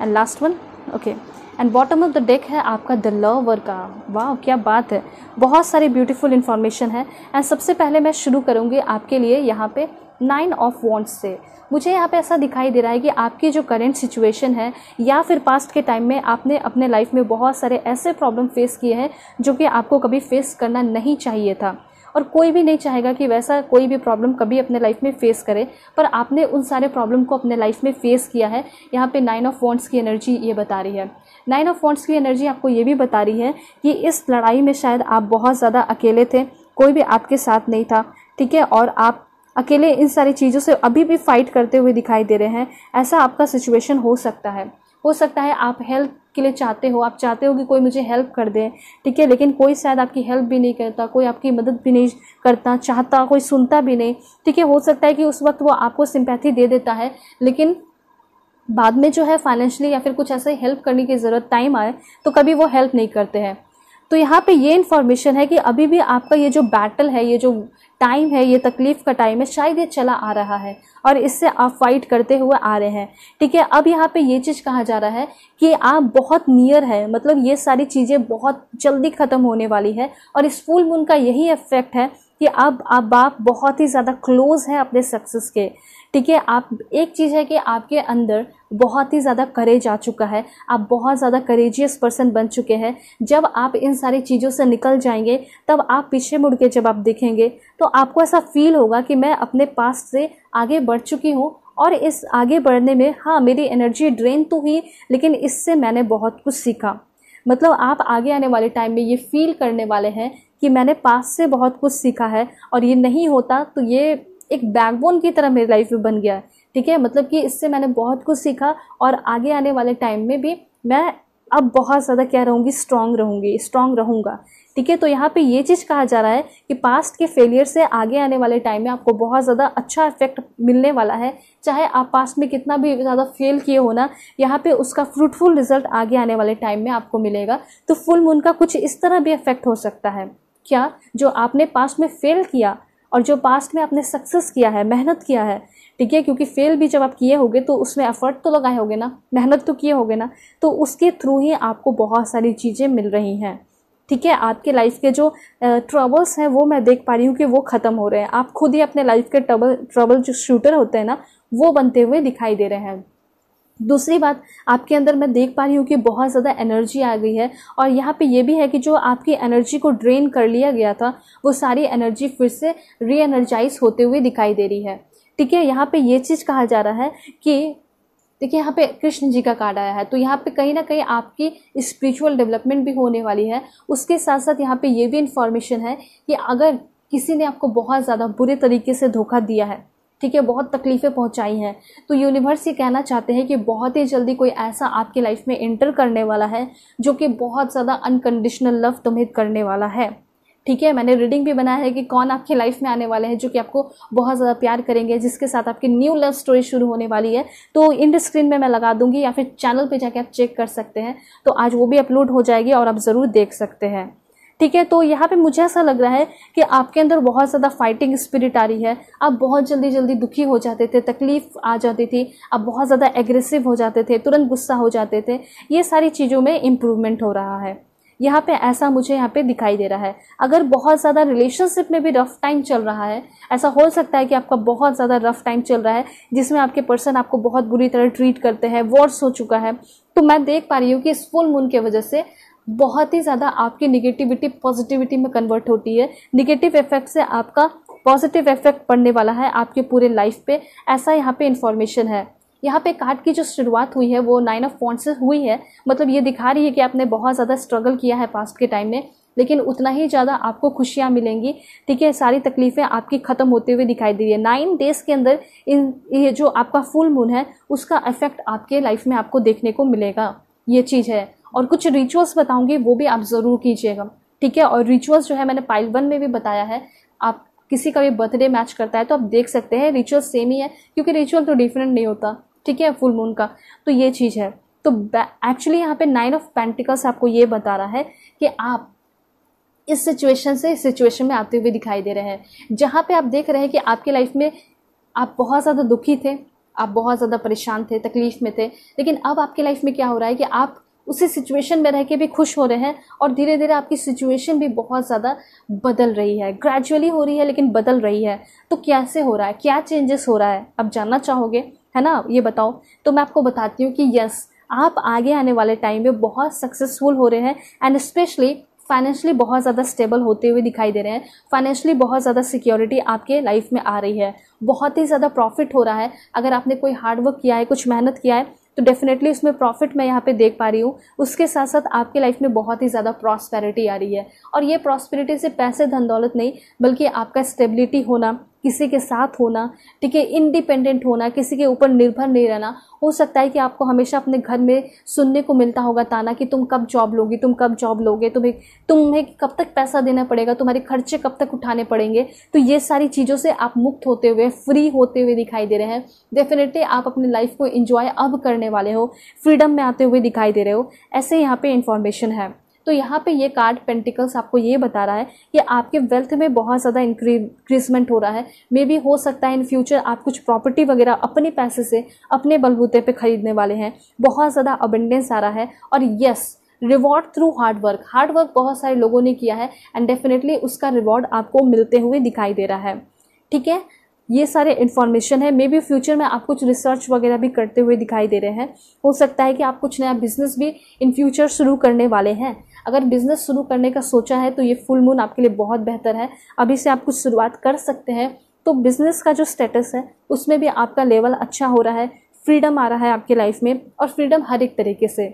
and last one okay and bottom of the deck है आपका द लवर का। वाओ क्या बात है, बहुत सारी ब्यूटीफुल इन्फॉर्मेशन है। एंड सबसे पहले मैं शुरू करूँगी आपके लिए यहाँ पे 9 ऑफ वॉन्ड्स से। मुझे यहाँ पे ऐसा दिखाई दे रहा है कि आपकी जो करेंट सिचुएशन है या फिर पास्ट के टाइम में आपने अपने लाइफ में बहुत सारे ऐसे प्रॉब्लम फेस किए हैं जो कि आपको कभी फेस करना नहीं चाहिए था, और कोई भी नहीं चाहेगा कि वैसा कोई भी प्रॉब्लम कभी अपने लाइफ में फेस करे, पर आपने उन सारे प्रॉब्लम को अपने लाइफ में फेस किया है। यहाँ पे 9 ऑफ वॉन्ड्स की एनर्जी ये बता रही है। 9 ऑफ वॉन्ड्स की एनर्जी आपको ये भी बता रही है कि इस लड़ाई में शायद आप बहुत ज़्यादा अकेले थे, कोई भी आपके साथ नहीं था, ठीक है, और आप अकेले इन सारी चीज़ों से अभी भी फाइट करते हुए दिखाई दे रहे हैं। ऐसा आपका सिचुएशन हो सकता है आप हेल्प के लिए चाहते हो, आप चाहते हो कि कोई मुझे हेल्प कर दे, ठीक है, लेकिन कोई शायद आपकी हेल्प भी नहीं करता, कोई आपकी मदद भी नहीं करता, चाहता, कोई सुनता भी नहीं, ठीक है। हो सकता है कि उस वक्त वो आपको सिंपैथी दे देता है, लेकिन बाद में जो है फाइनेंशियली या फिर कुछ ऐसे हेल्प करने की ज़रूरत टाइम आए तो कभी वो हेल्प नहीं करते हैं। तो यहाँ पे ये इन्फॉर्मेशन है कि अभी भी आपका ये जो बैटल है, ये जो टाइम है, ये तकलीफ़ का टाइम है, शायद ये चला आ रहा है और इससे आप फाइट करते हुए आ रहे हैं, ठीक है। अब यहाँ पे ये चीज़ कहा जा रहा है कि आप बहुत नियर है, मतलब ये सारी चीज़ें बहुत जल्दी ख़त्म होने वाली है और इस फुल मून का यही इफेक्ट है कि अब आप बहुत ही ज़्यादा क्लोज हैं अपने सक्सेस के, ठीक है। आप एक चीज़ है कि आपके अंदर बहुत ही ज़्यादा करेज आ चुका है, आप बहुत ज़्यादा करेजियस पर्सन बन चुके हैं। जब आप इन सारी चीज़ों से निकल जाएंगे तब आप पीछे मुड़ के जब आप देखेंगे तो आपको ऐसा फील होगा कि मैं अपने पास्ट से आगे बढ़ चुकी हूँ और इस आगे बढ़ने में हाँ मेरी एनर्जी ड्रेन तो हुई, लेकिन इससे मैंने बहुत कुछ सीखा। मतलब आप आगे आने वाले टाइम में ये फील करने वाले हैं कि मैंने पास्ट से बहुत कुछ सीखा है और ये नहीं होता तो ये एक बैकबोन की तरह मेरी लाइफ में बन गया है, ठीक है। मतलब कि इससे मैंने बहुत कुछ सीखा और आगे आने वाले टाइम में भी मैं अब बहुत ज़्यादा क्या रहूँगी, स्ट्रांग रहूँगा, ठीक है। तो यहाँ पे ये चीज़ कहा जा रहा है कि पास्ट के फेलियर से आगे आने वाले टाइम में आपको बहुत ज़्यादा अच्छा इफेक्ट मिलने वाला है। चाहे आप पास्ट में कितना भी ज़्यादा फेल किए हो ना, यहाँ पे उसका फ्रूटफुल रिजल्ट आगे आने वाले टाइम में आपको मिलेगा। तो फुल मून का कुछ इस तरह भी इफेक्ट हो सकता है क्या, जो आपने पास्ट में फेल किया और जो पास्ट में आपने सक्सेस किया है, मेहनत किया है, ठीक है, क्योंकि फेल भी जब आप किए होगे तो उसमें एफर्ट तो लगाए होगे ना, मेहनत तो किए होगे ना, तो उसके थ्रू ही आपको बहुत सारी चीज़ें मिल रही हैं, ठीक है। आपके लाइफ के जो ट्रबल्स हैं वो मैं देख पा रही हूँ कि वो ख़त्म हो रहे हैं। आप खुद ही अपने लाइफ के ट्रबल जो शूटर होते हैं ना, वो बनते हुए दिखाई दे रहे हैं। दूसरी बात, आपके अंदर मैं देख पा रही हूँ कि बहुत ज़्यादा एनर्जी आ गई है और यहाँ पे ये भी है कि जो आपकी एनर्जी को ड्रेन कर लिया गया था वो सारी एनर्जी फिर से री एनर्जाइज होते हुए दिखाई दे रही है, ठीक है। यहाँ पे ये चीज़ कहा जा रहा है कि देखिए यहाँ पे कृष्ण जी का कार्ड आया है, तो यहाँ पे कहीं ना कहीं आपकी स्पिरिचुअल डेवलपमेंट भी होने वाली है। उसके साथ साथ यहाँ पे ये भी इंफॉर्मेशन है कि अगर किसी ने आपको बहुत ज़्यादा बुरे तरीके से धोखा दिया है, ठीक है, बहुत तकलीफ़ें पहुंचाई हैं, तो यूनिवर्स ये कहना चाहते हैं कि बहुत ही जल्दी कोई ऐसा आपकी लाइफ में एंटर करने वाला है जो कि बहुत ज़्यादा अनकंडीशनल लव तुम्हें करने वाला है, ठीक है। मैंने रीडिंग भी बनाया है कि कौन आपकी लाइफ में आने वाले हैं जो कि आपको बहुत ज़्यादा प्यार करेंगे, जिसके साथ आपकी न्यू लव स्टोरी शुरू होने वाली है। तो इंड स्क्रीन में मैं लगा दूंगी या फिर चैनल पे जाके आप चेक कर सकते हैं, तो आज वो भी अपलोड हो जाएगी और आप ज़रूर देख सकते हैं, ठीक है। तो यहाँ पे मुझे ऐसा लग रहा है कि आपके अंदर बहुत ज़्यादा फाइटिंग स्पिरिट आ रही है। आप बहुत जल्दी दुखी हो जाते थे, तकलीफ आ जाती थी, आप बहुत ज़्यादा एग्रेसिव हो जाते थे, तुरंत गुस्सा हो जाते थे। ये सारी चीज़ों में इम्प्रूवमेंट हो रहा है यहाँ पे, ऐसा मुझे यहाँ पे दिखाई दे रहा है। अगर बहुत ज़्यादा रिलेशनशिप में भी रफ टाइम चल रहा है, ऐसा हो सकता है कि आपका बहुत ज़्यादा रफ टाइम चल रहा है जिसमें आपके पर्सन आपको बहुत बुरी तरह ट्रीट करते हैं, वॉर्स हो चुका है, तो मैं देख पा रही हूँ कि इस फुल मून की वजह से बहुत ही ज़्यादा आपकी निगेटिविटी पॉजिटिविटी में कन्वर्ट होती है। निगेटिव इफेक्ट से आपका पॉजिटिव इफेक्ट पड़ने वाला है आपके पूरे लाइफ पे, ऐसा यहाँ पे इंफॉर्मेशन है। यहाँ पे कार्ड की जो शुरुआत हुई है वो 9 ऑफ वॉन्ड्स से हुई है, मतलब ये दिखा रही है कि आपने बहुत ज़्यादा स्ट्रगल किया है पास्ट के टाइम में, लेकिन उतना ही ज़्यादा आपको खुशियाँ मिलेंगी। ठीक है, सारी तकलीफ़ें आपकी ख़त्म होते हुए दिखाई दे रही है। 9 डेज़ के अंदर ये जो आपका फुल मून है उसका इफेक्ट आपके लाइफ में आपको देखने को मिलेगा, ये चीज़ है। और कुछ रिचुअल्स बताऊंगी, वो भी आप ज़रूर कीजिएगा। ठीक है, और रिचुअल्स जो है मैंने पाइल 1 में भी बताया है, आप किसी का भी बर्थडे मैच करता है तो आप देख सकते हैं, रिचुअल सेम ही है, क्योंकि रिचुअल तो डिफरेंट नहीं होता। ठीक है, फुल मून का तो ये चीज़ है। तो एक्चुअली यहाँ पे 9 ऑफ पेंटिकल्स आपको ये बता रहा है कि आप इस सिचुएशन से इस सिचुएशन में आते हुए दिखाई दे रहे हैं, जहाँ पे आप देख रहे हैं कि आपके लाइफ में आप बहुत ज़्यादा दुखी थे, आप बहुत ज़्यादा परेशान थे, तकलीफ में थे, लेकिन अब आपके लाइफ में क्या हो रहा है कि आप उसी सिचुएशन में रह के भी खुश हो रहे हैं, और धीरे धीरे आपकी सिचुएशन भी बहुत ज़्यादा बदल रही है, ग्रेजुअली हो रही है लेकिन बदल रही है। तो कैसे हो रहा है, क्या चेंजेस हो रहा है, आप जानना चाहोगे, है ना, ये बताओ। तो मैं आपको बताती हूँ कि यस, आप आगे आने वाले टाइम में बहुत सक्सेसफुल हो रहे हैं, एंड स्पेशली फाइनेंशियली बहुत ज़्यादा स्टेबल होते हुए दिखाई दे रहे हैं। फाइनेंशियली बहुत ज़्यादा सिक्योरिटी आपके लाइफ में आ रही है, बहुत ही ज़्यादा प्रॉफिट हो रहा है। अगर आपने कोई हार्ड वर्क किया है, कुछ मेहनत किया है, तो डेफिनेटली उसमें प्रॉफिट मैं यहाँ पे देख पा रही हूँ। उसके साथ साथ आपके लाइफ में बहुत ही ज़्यादा प्रॉस्पेरिटी आ रही है, और ये प्रॉस्पेरिटी से पैसे धन दौलत नहीं, बल्कि आपका स्टेबिलिटी होना, किसी के साथ होना, ठीक है, इंडिपेंडेंट होना, किसी के ऊपर निर्भर नहीं रहना। हो सकता है कि आपको हमेशा अपने घर में सुनने को मिलता होगा ताना कि तुम कब जॉब लोगी, तुम कब जॉब लोगे, तुम्हें कब तक पैसा देना पड़ेगा, तुम्हारे खर्चे कब तक उठाने पड़ेंगे। तो ये सारी चीज़ों से आप मुक्त होते हुए, फ्री होते हुए दिखाई दे रहे हैं। डेफिनेटली आप अपनी लाइफ को एंजॉय अब करने वाले हो, फ्रीडम में आते हुए दिखाई दे रहे हो, ऐसे यहाँ पे इंफॉर्मेशन है। तो यहाँ पे ये कार्ड पेंटिकल्स आपको ये बता रहा है कि आपके वेल्थ में बहुत ज़्यादा इंक्रीजमेंट हो रहा है। मे बी हो सकता है इन फ्यूचर आप कुछ प्रॉपर्टी वगैरह अपने पैसे से, अपने बलबूते पे खरीदने वाले हैं। बहुत ज़्यादा अबंडेंस आ रहा है, और yes, reward through hard work बहुत सारे लोगों ने किया है, एंड डेफिनेटली उसका रिवॉर्ड आपको मिलते हुए दिखाई दे रहा है। ठीक है, ये सारे इन्फॉर्मेशन है। मे बी फ्यूचर में आप कुछ रिसर्च वगैरह भी करते हुए दिखाई दे रहे हैं। हो सकता है कि आप कुछ नया बिजनेस भी इन फ्यूचर शुरू करने वाले हैं। अगर बिजनेस शुरू करने का सोचा है तो ये फुल मून आपके लिए बहुत बेहतर है, अभी से आप कुछ शुरुआत कर सकते हैं। तो बिजनेस का जो स्टेटस है उसमें भी आपका लेवल अच्छा हो रहा है, फ्रीडम आ रहा है आपके लाइफ में, और फ्रीडम हर एक तरीके से।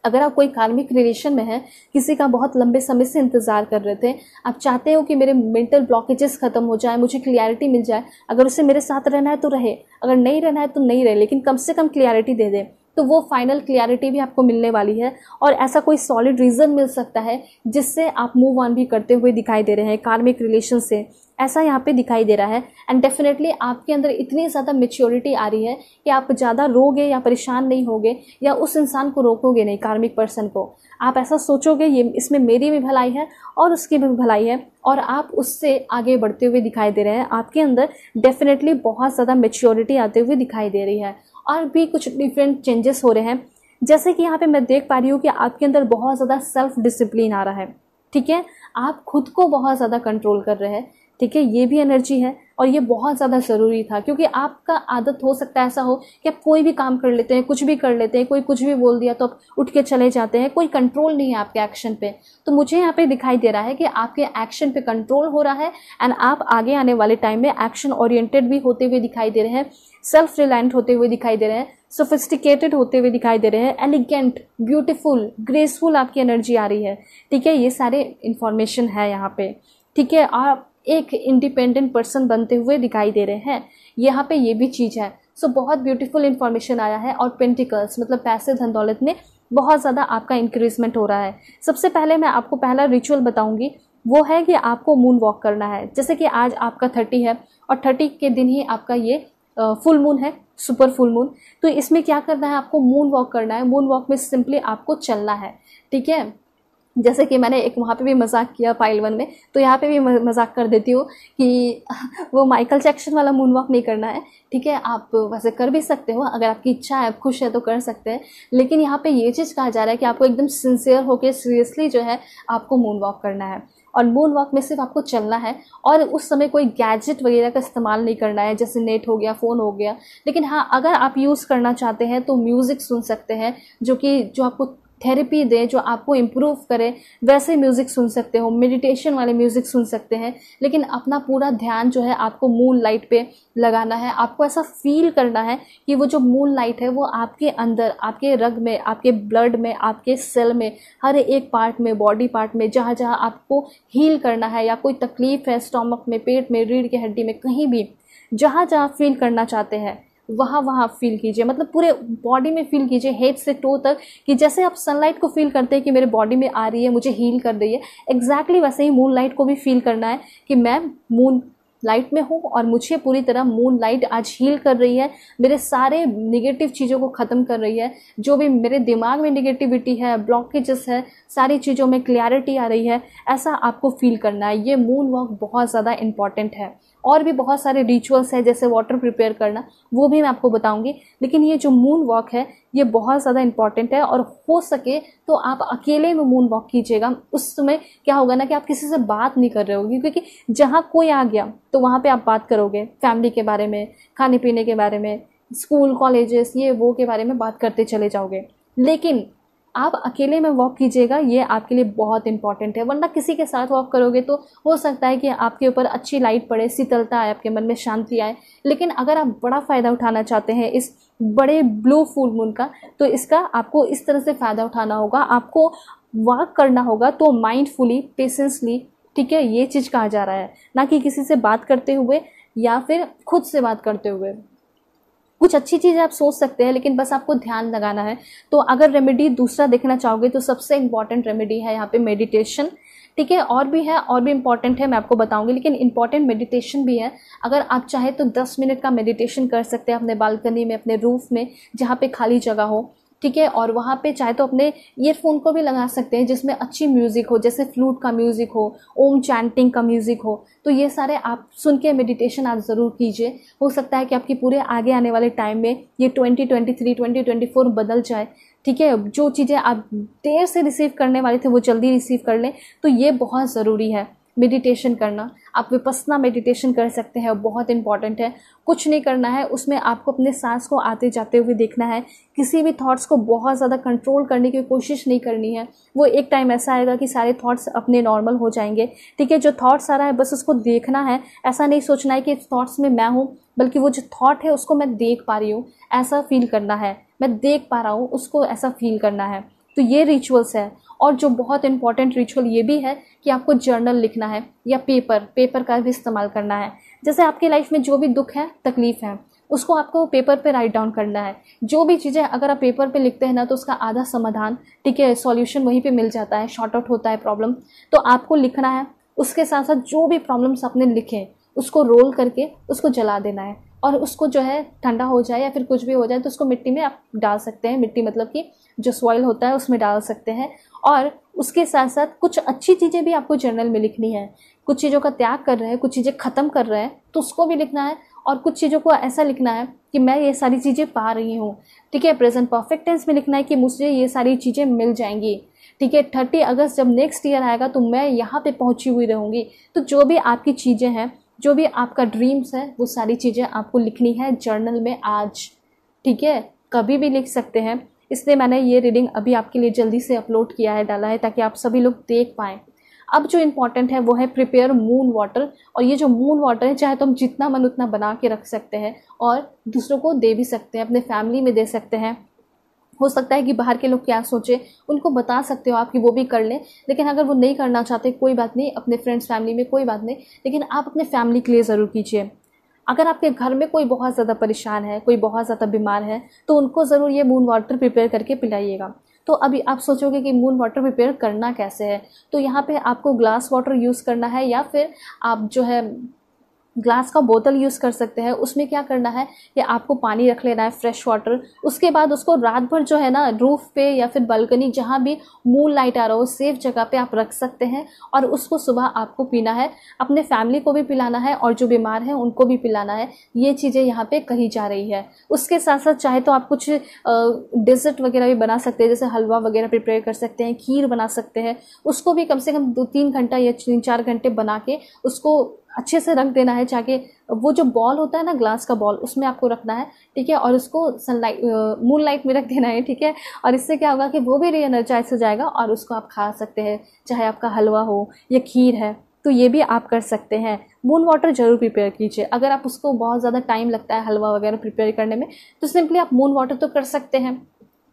अगर आप कोई कार्मिक रिलेशन में हैं, किसी का बहुत लंबे समय से इंतजार कर रहे थे, आप चाहते हो कि मेरे मेंटल ब्लॉकेजेस खत्म हो जाए, मुझे क्लियरिटी मिल जाए, अगर उसे मेरे साथ रहना है तो रहे, अगर नहीं रहना है तो नहीं रहे, लेकिन कम से कम क्लियरिटी दे दे, तो वो फाइनल क्लियरिटी भी आपको मिलने वाली है। और ऐसा कोई सॉलिड रीज़न मिल सकता है जिससे आप मूव ऑन भी करते हुए दिखाई दे रहे हैं कार्मिक रिलेशन से, ऐसा यहाँ पे दिखाई दे रहा है। एंड डेफिनेटली आपके अंदर इतनी ज़्यादा मेच्योरिटी आ रही है कि आप ज़्यादा रोगे या परेशान नहीं होगे, या उस इंसान को रोकोगे नहीं, कार्मिक पर्सन को। आप ऐसा सोचोगे ये इसमें मेरी भी भलाई है और उसकी भी भलाई है, और आप उससे आगे बढ़ते हुए दिखाई दे रहे हैं। आपके अंदर डेफिनेटली बहुत ज़्यादा मेच्योरिटी आते हुए दिखाई दे रही है, और भी कुछ डिफरेंट चेंजेस हो रहे हैं। जैसे कि यहाँ पे मैं देख पा रही हूँ कि आपके अंदर बहुत ज़्यादा सेल्फ डिसिप्लिन आ रहा है। ठीक है, आप खुद को बहुत ज़्यादा कंट्रोल कर रहे हैं। ठीक है, ये भी एनर्जी है, और ये बहुत ज़्यादा ज़रूरी था, क्योंकि आपका आदत हो सकता है ऐसा हो कि आप कोई भी काम कर लेते हैं, कुछ भी कर लेते हैं, कोई कुछ भी बोल दिया तो आप उठ के चले जाते हैं, कोई कंट्रोल नहीं है आपके एक्शन पे। तो मुझे यहाँ पे दिखाई दे रहा है कि आपके एक्शन पे कंट्रोल हो रहा है, एंड आप आगे आने वाले टाइम में एक्शन ओरिएंटेड भी होते हुए दिखाई दे रहे हैं, सेल्फ रिलायंट होते हुए दिखाई दे रहे हैं, सोफिस्टिकेटेड होते हुए दिखाई दे रहे हैं, एलिगेंट, ब्यूटीफुल, ग्रेसफुल आपकी एनर्जी आ रही है। ठीक है, ये सारे इंफॉर्मेशन है यहाँ पे। ठीक है, आप एक इंडिपेंडेंट पर्सन बनते हुए दिखाई दे रहे हैं, यहाँ पे ये भी चीज़ है। सो बहुत ब्यूटीफुल इन्फॉर्मेशन आया है, और पेंटिकल्स मतलब पैसे धन दौलत में बहुत ज़्यादा आपका इंक्रीजमेंट हो रहा है। सबसे पहले मैं आपको पहला रिचुअल बताऊंगी, वो है कि आपको मून वॉक करना है। जैसे कि आज आपका 30 है, और 30 के दिन ही आपका ये फुल मून है, सुपर फुल मून। तो इसमें क्या करना है, आपको मून वॉक करना है। मून वॉक में सिंपली आपको चलना है। ठीक है, जैसे कि मैंने एक वहाँ पे भी मजाक किया पाइल 1 में, तो यहाँ पे भी मजाक कर देती हूँ कि वो माइकल जैक्सन वाला मून वॉक नहीं करना है। ठीक है, आप वैसे कर भी सकते हो, अगर आपकी इच्छा है, आप खुश है तो कर सकते हैं, लेकिन यहाँ पे ये चीज़ कहा जा रहा है कि आपको एकदम सिंसियर होकर सीरियसली जो है आपको मून वॉक करना है। और मून वॉक में सिर्फ आपको चलना है, और उस समय कोई गैजेट वगैरह का इस्तेमाल नहीं करना है, जैसे नेट हो गया, फ़ोन हो गया। लेकिन हाँ, अगर आप यूज़ करना चाहते हैं तो म्यूज़िक सुन सकते हैं, जो आपको थेरेपी दे, जो आपको इम्प्रूव करे, वैसे म्यूज़िक सुन सकते हो, मेडिटेशन वाले म्यूज़िक सुन सकते हैं। लेकिन अपना पूरा ध्यान जो है आपको मून लाइट पे लगाना है। आपको ऐसा फील करना है कि वो जो मून लाइट है वो आपके अंदर, आपके रग में, आपके ब्लड में, आपके सेल में, हर एक पार्ट में, बॉडी पार्ट में, जहाँ जहाँ आपको हील करना है या कोई तकलीफ़ है स्टमक में, पेट में, रीढ़ की हड्डी में, कहीं भी जहाँ जहाँ फील करना चाहते हैं वहाँ वहाँ फील कीजिए। मतलब पूरे बॉडी में फील कीजिए, हेड से टो तक, कि जैसे आप सनलाइट को फील करते हैं कि मेरे बॉडी में आ रही है, मुझे हील कर रही है, एग्जैक्टली वैसे ही मून लाइट को भी फील करना है कि मैं मून लाइट में हूँ और मुझे पूरी तरह मून लाइट आज हील कर रही है, मेरे सारे निगेटिव चीज़ों को ख़त्म कर रही है, जो भी मेरे दिमाग में निगेटिविटी है, ब्लॉकेजेस है, सारी चीज़ों में क्लैरिटी आ रही है, ऐसा आपको फील करना है। ये मून वॉक बहुत ज़्यादा इंपॉर्टेंट है। और भी बहुत सारे रिचुअल्स हैं, जैसे वाटर प्रिपेयर करना, वो भी मैं आपको बताऊंगी। लेकिन ये जो मून वॉक है ये बहुत ज़्यादा इंपॉर्टेंट है, और हो सके तो आप अकेले में मून वॉक कीजिएगा। उस समय क्या होगा ना कि आप किसी से बात नहीं कर रहे होगे, क्योंकि जहाँ कोई आ गया तो वहाँ पे आप बात करोगे फैमिली के बारे में, खाने पीने के बारे में, स्कूल कॉलेजेस, ये वो के बारे में बात करते चले जाओगे। लेकिन आप अकेले में वॉक कीजिएगा, ये आपके लिए बहुत इंपॉर्टेंट है। वरना किसी के साथ वॉक करोगे तो हो सकता है कि आपके ऊपर अच्छी लाइट पड़े, शीतलता आए, आपके मन में शांति आए। लेकिन अगर आप बड़ा फ़ायदा उठाना चाहते हैं इस बड़े ब्लू फुल मून का, तो इसका आपको इस तरह से फ़ायदा उठाना होगा। आपको वॉक करना होगा तो माइंडफुली, पेशेंसली, ठीक है, ये चीज़ कहा जा रहा है, ना कि किसी से बात करते हुए या फिर खुद से बात करते हुए। कुछ अच्छी चीज़ें आप सोच सकते हैं, लेकिन बस आपको ध्यान लगाना है। तो अगर रेमेडी दूसरा देखना चाहोगे तो सबसे इम्पॉर्टेंट रेमेडी है यहाँ पे मेडिटेशन, ठीक है। और भी है, और भी इम्पॉर्टेंट है, मैं आपको बताऊंगी, लेकिन इम्पॉर्टेंट मेडिटेशन भी है। अगर आप चाहे तो 10 मिनट का मेडिटेशन कर सकते हैं अपने बालकनी में, अपने रूफ में, जहाँ पे खाली जगह हो, ठीक है। और वहाँ पे चाहे तो अपने ईयरफोन को भी लगा सकते हैं जिसमें अच्छी म्यूज़िक हो, जैसे फ्लूट का म्यूज़िक हो, ओम चैंटिंग का म्यूज़िक हो। तो ये सारे आप सुन के मेडिटेशन आप ज़रूर कीजिए। हो सकता है कि आपकी पूरे आगे आने वाले टाइम में ये 2023 2024 बदल जाए, ठीक है। जो चीज़ें आप देर से रिसीव करने वाले थे वो जल्दी रिसीव कर लें, तो ये बहुत ज़रूरी है मेडिटेशन करना। आप विपस्सना मेडिटेशन कर सकते हैं, बहुत इंपॉर्टेंट है। कुछ नहीं करना है, उसमें आपको अपने सांस को आते जाते हुए देखना है। किसी भी थॉट्स को बहुत ज़्यादा कंट्रोल करने की कोशिश नहीं करनी है। वो एक टाइम ऐसा आएगा कि सारे थॉट्स अपने नॉर्मल हो जाएंगे, ठीक है। जो थॉट्स आ रहा है बस उसको देखना है। ऐसा नहीं सोचना है कि थॉट्स में मैं हूँ, बल्कि वो जो थॉट है उसको मैं देख पा रही हूँ, ऐसा फील करना है। मैं देख पा रहा हूँ उसको, ऐसा फील करना है। तो ये रिचुअल्स है। और जो बहुत इंपॉर्टेंट रिचुअल ये भी है कि आपको जर्नल लिखना है या पेपर का भी इस्तेमाल करना है। जैसे आपकी लाइफ में जो भी दुख है, तकलीफ़ है, उसको आपको पेपर पे राइट डाउन करना है। जो भी चीज़ें अगर आप पेपर पे लिखते हैं ना, तो उसका आधा समाधान, ठीक है, सॉल्यूशन वहीं पे मिल जाता है, शॉर्ट आउट होता है प्रॉब्लम। तो आपको लिखना है, उसके साथ साथ जो भी प्रॉब्लम्स आपने लिखे उसको रोल करके उसको जला देना है। और उसको जो है ठंडा हो जाए या फिर कुछ भी हो जाए तो उसको मिट्टी में आप डाल सकते हैं। मिट्टी मतलब कि जो सॉइल होता है उसमें डाल सकते हैं। और उसके साथ साथ कुछ अच्छी चीज़ें भी आपको जर्नल में लिखनी है। कुछ चीज़ों का त्याग कर रहे हैं, कुछ चीज़ें ख़त्म कर रहे हैं, तो उसको भी लिखना है। और कुछ चीज़ों को ऐसा लिखना है कि मैं ये सारी चीज़ें पा रही हूँ, ठीक है। प्रेजेंट परफेक्ट टेंस में लिखना है कि मुझे ये सारी चीज़ें मिल जाएंगी, ठीक है। 30 अगस्त जब नेक्स्ट ईयर आएगा तो मैं यहाँ पे पहुँची हुई रहूँगी। तो जो भी आपकी चीज़ें हैं, जो भी आपका ड्रीम्स है, वो सारी चीज़ें आपको लिखनी है जर्नल में आज, ठीक है। कभी भी लिख सकते हैं। इसलिए मैंने ये रीडिंग अभी आपके लिए जल्दी से अपलोड किया है, डाला है, ताकि आप सभी लोग देख पाएँ। अब जो इम्पॉर्टेंट है वो है प्रिपेयर मून वाटर। और ये जो मून वाटर है, चाहे तो हम जितना मन उतना बना के रख सकते हैं और दूसरों को दे भी सकते हैं, अपने फैमिली में दे सकते हैं। हो सकता है कि बाहर के लोग क्या सोचे, उनको बता सकते हो आप कि वो भी कर लें। लेकिन अगर वो नहीं करना चाहते, कोई बात नहीं, अपने फ्रेंड्स फैमिली में कोई बात नहीं, लेकिन आप अपने फैमिली के लिए ज़रूर कीजिए। अगर आपके घर में कोई बहुत ज़्यादा परेशान है, कोई बहुत ज़्यादा बीमार है, तो उनको ज़रूर ये मून वाटर प्रिपेयर करके पिलाइएगा। तो अभी आप सोचोगे कि मून वाटर प्रिपेयर करना कैसे है, तो यहाँ पे आपको ग्लास वाटर यूज़ करना है, या फिर आप जो है ग्लास का बोतल यूज़ कर सकते हैं। उसमें क्या करना है कि आपको पानी रख लेना है, फ्रेश वाटर। उसके बाद उसको रात भर जो है ना, रूफ़ पे या फिर बालकनी, जहाँ भी मून लाइट आ रहा हो, सेफ जगह पे आप रख सकते हैं। और उसको सुबह आपको पीना है, अपने फैमिली को भी पिलाना है और जो बीमार है उनको भी पिलाना है। ये चीज़ें यहाँ पे कही जा रही है। उसके साथ साथ चाहे तो आप कुछ डेजर्ट वगैरह भी बना सकते हैं, जैसे हलवा वगैरह प्रिपेयर कर सकते हैं, खीर बना सकते हैं। उसको भी कम से कम 2-3 घंटा या 3-4 घंटे बना के उसको अच्छे से रख देना है, जाके वो जो बॉल होता है ना ग्लास का बॉल, उसमें आपको रखना है, ठीक है। और उसको सनलाइट मून लाइट में रख देना है, ठीक है। और इससे क्या होगा कि वो भी रीएनर्जाइज हो जाएगा और उसको आप खा सकते हैं, चाहे आपका हलवा हो या खीर है, तो ये भी आप कर सकते हैं। मून वाटर जरूर प्रिपेयर कीजिए। अगर आप उसको बहुत ज़्यादा टाइम लगता है हलवा वगैरह प्रिपेयर करने में, तो सिंपली आप मून वाटर तो कर सकते हैं,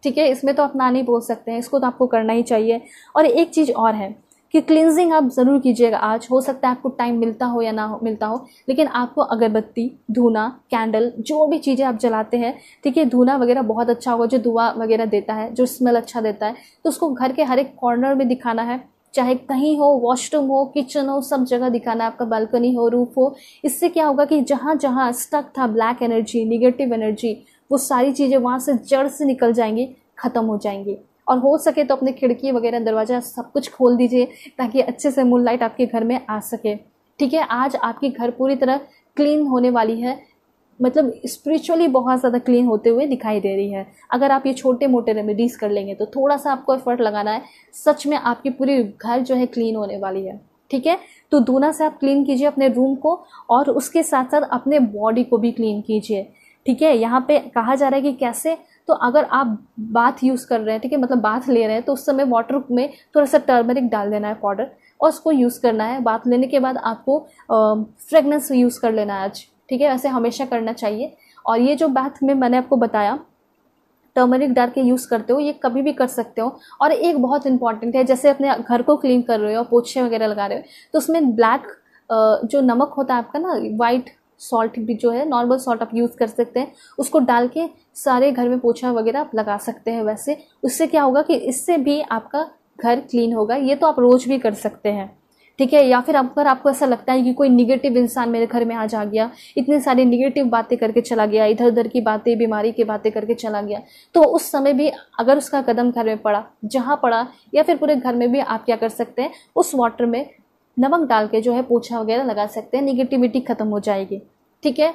ठीक है। इसमें तो आप ना नहीं बोल सकते हैं, इसको तो आपको करना ही चाहिए। और एक चीज़ और है कि क्लिनजिंग आप ज़रूर कीजिएगा। आज हो सकता है आपको टाइम मिलता हो या ना हो मिलता हो, लेकिन आपको अगरबत्ती, धूना, कैंडल, जो भी चीज़ें आप जलाते हैं, ठीक है, धूना वगैरह बहुत अच्छा होगा, जो धुआं वगैरह देता है, जो स्मेल अच्छा देता है, तो उसको घर के हर एक कॉर्नर में दिखाना है, चाहे कहीं हो, वॉशरूम हो, किचन हो, सब जगह दिखाना है, आपका बालकनी हो, रूफ हो। इससे क्या होगा कि जहाँ जहाँ स्टक था ब्लैक एनर्जी, निगेटिव एनर्जी, वो सारी चीज़ें वहाँ से जड़ से निकल जाएंगी, ख़त्म हो जाएंगी। और हो सके तो अपने खिड़की वगैरह, दरवाज़ा सब कुछ खोल दीजिए, ताकि अच्छे से मूनलाइट आपके घर में आ सके, ठीक है। आज आपकी घर पूरी तरह क्लीन होने वाली है, मतलब स्पिरिचुअली बहुत ज़्यादा क्लीन होते हुए दिखाई दे रही है। अगर आप ये छोटे मोटे रेमेडीज़ कर लेंगे, तो थोड़ा सा आपको एफर्ट लगाना है, सच में आपकी पूरी घर जो है क्लीन होने वाली है, ठीक है। तो धूना से आप क्लीन कीजिए अपने रूम को, और उसके साथ साथ अपने बॉडी को भी क्लीन कीजिए, ठीक है। यहाँ पे कहा जा रहा है कि कैसे, तो अगर आप बाथ यूज़ कर रहे हैं, ठीक है, मतलब बाथ ले रहे हैं, तो उस समय वाटर में थोड़ा सा टर्मरिक डाल देना है पाउडर, और उसको यूज़ करना है। बाथ लेने के बाद आपको फ्रेगनेंस यूज़ कर लेना है आज, ठीक है, ऐसे हमेशा करना चाहिए। और ये जो बात में मैंने आपको बताया टर्मरिक डाल के यूज़ करते हो, ये कभी भी कर सकते हो। और एक बहुत इंपॉर्टेंट है, जैसे अपने घर को क्लीन कर रहे हो, पोछे वगैरह लगा रहे हो, तो उसमें ब्लैक जो नमक होता है आपका ना, वाइट सॉल्ट भी जो है, नॉर्मल सॉल्ट आप यूज़ कर सकते हैं, उसको डाल के सारे घर में पोछा वगैरह आप लगा सकते हैं। वैसे उससे क्या होगा कि इससे भी आपका घर क्लीन होगा। ये तो आप रोज़ भी कर सकते हैं, ठीक है। या फिर अगर आपको ऐसा लगता है कि कोई निगेटिव इंसान मेरे घर में आज आ गया, इतनी सारी निगेटिव बातें करके चला गया, इधर उधर की बातें, बीमारी की बातें करके चला गया, तो उस समय भी अगर उसका कदम घर में पड़ा, जहाँ पड़ा, या फिर पूरे घर में भी आप क्या कर सकते हैं, उस वाटर में नमक डाल के जो है पोछा वगैरह लगा सकते हैं, निगेटिविटी खत्म हो जाएगी, ठीक है।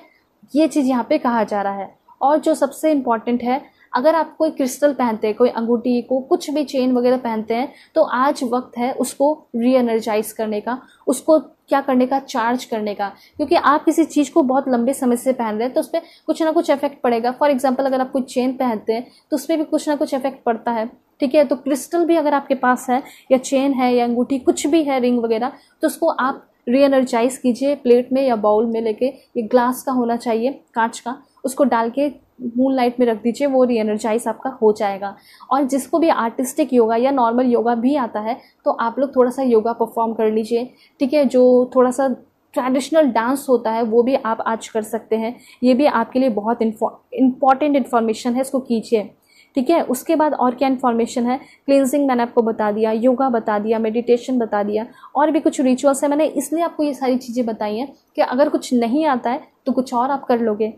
ये चीज़ यहाँ पे कहा जा रहा है। और जो सबसे इम्पॉर्टेंट है, अगर आप कोई क्रिस्टल पहनते हैं, कोई अंगूठी को, कुछ भी चेन वगैरह पहनते हैं, तो आज वक्त है उसको री एनर्जाइज करने का, उसको क्या करने का, चार्ज करने का। क्योंकि आप किसी चीज़ को बहुत लंबे समय से पहन रहे हैं, तो उस पर कुछ ना कुछ इफेक्ट पड़ेगा। फॉर एग्जाम्पल, अगर आप कोई चेन पहनते हैं, तो उस पर भी कुछ ना कुछ इफेक्ट पड़ता है, ठीक है। तो क्रिस्टल भी अगर आपके पास है, या चेन है, या अंगूठी, कुछ भी है, रिंग वगैरह, तो उसको आप री एनर्जाइज कीजिए, प्लेट में या बाउल में लेके, ये ग्लास का होना चाहिए, कांच का, उसको डाल के मून लाइट में रख दीजिए, वो री एनर्जाइज आपका हो जाएगा। और जिसको भी आर्टिस्टिक योगा या नॉर्मल योगा भी आता है, तो आप लोग थोड़ा सा योगा परफॉर्म कर लीजिए, ठीक है। जो थोड़ा सा ट्रेडिशनल डांस होता है, वो भी आप आज कर सकते हैं। ये भी आपके लिए बहुत इंपॉर्टेंट इन्फॉर्मेशन है, इसको कीजिए, ठीक है। उसके बाद और क्या इन्फॉर्मेशन है, क्लींजिंग मैंने आपको बता दिया, योगा बता दिया, मेडिटेशन बता दिया, और भी कुछ रिचुअल्स है। मैंने इसलिए आपको ये सारी चीज़ें बताई हैं कि अगर कुछ नहीं आता है तो कुछ और आप कर लोगे,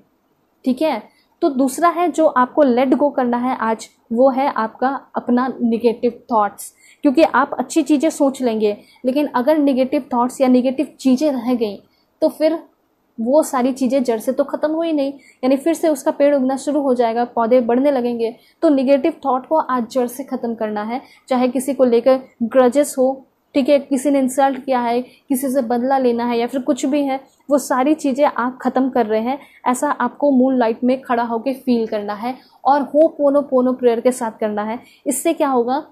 ठीक है। तो दूसरा है जो आपको लेट गो करना है आज, वो है आपका अपना निगेटिव थॉट्स। क्योंकि आप अच्छी चीज़ें सोच लेंगे, लेकिन अगर निगेटिव थॉट्स या निगेटिव चीज़ें रह गई, तो फिर वो सारी चीज़ें जड़ से तो ख़त्म हुई नहीं, यानी फिर से उसका पेड़ उगना शुरू हो जाएगा, पौधे बढ़ने लगेंगे। तो निगेटिव थॉट को आज जड़ से ख़त्म करना है। चाहे किसी को लेकर ग्रजेस हो, ठीक है, किसी ने इंसल्ट किया है, किसी से बदला लेना है, या फिर कुछ भी है, वो सारी चीज़ें आप ख़त्म कर रहे हैं। ऐसा आपको मून लाइट में खड़ा होकर फील करना है, और होपोनोपोनो प्रेयर के साथ करना है। इससे क्या होगा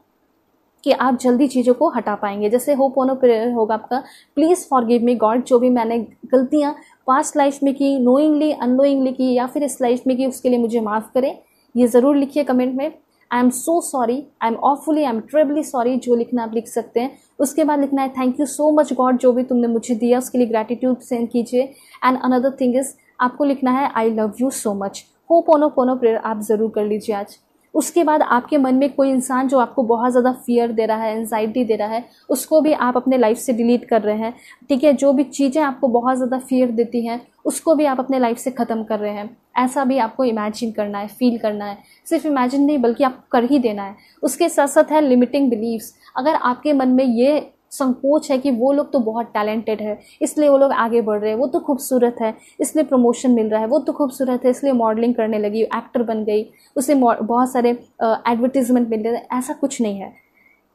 कि आप जल्दी चीज़ों को हटा पाएंगे। जैसे होपोनो प्रेयर होगा आपका, प्लीज़ फॉरगिव मी गॉड, जो भी मैंने गलतियाँ पास्ट लाइफ में की, नोइंगली अननोइंगली की, या फिर इस लाइफ में की, उसके लिए मुझे माफ़ करें। ये ज़रूर लिखिए कमेंट में, I am so sorry, I am awfully, I am triply sorry, जो लिखना आप लिख सकते हैं। उसके बाद लिखना है thank you so much God, जो भी तुमने मुझे दिया उसके लिए ग्रैटिट्यूड सेंड कीजिए। एंड अनदर थिंग इज़, आपको लिखना है I love you so much. Ho'oponopono prayer आप ज़रूर कर लीजिए आज। उसके बाद आपके मन में कोई इंसान जो आपको बहुत ज़्यादा फियर दे रहा है, एंजाइटी दे रहा है, उसको भी आप अपने लाइफ से डिलीट कर रहे हैं, ठीक है। जो भी चीज़ें आपको बहुत ज़्यादा फियर देती हैं, उसको भी आप अपने लाइफ से ख़त्म कर रहे हैं। ऐसा भी आपको इमेजिन करना है, फील करना है। सिर्फ इमेजिन नहीं, बल्कि आपको कर ही देना है। उसके साथ साथ है लिमिटिंग बिलीव्स। अगर आपके मन में ये संकोच है कि वो लोग तो बहुत टैलेंटेड है, इसलिए वो लोग आगे बढ़ रहे हैं, वो तो खूबसूरत है इसलिए प्रमोशन मिल रहा है, वो तो खूबसूरत है इसलिए मॉडलिंग करने लगी, एक्टर बन गई, उसे बहुत सारे एडवर्टीजमेंट मिल रहे हैं, ऐसा कुछ नहीं है।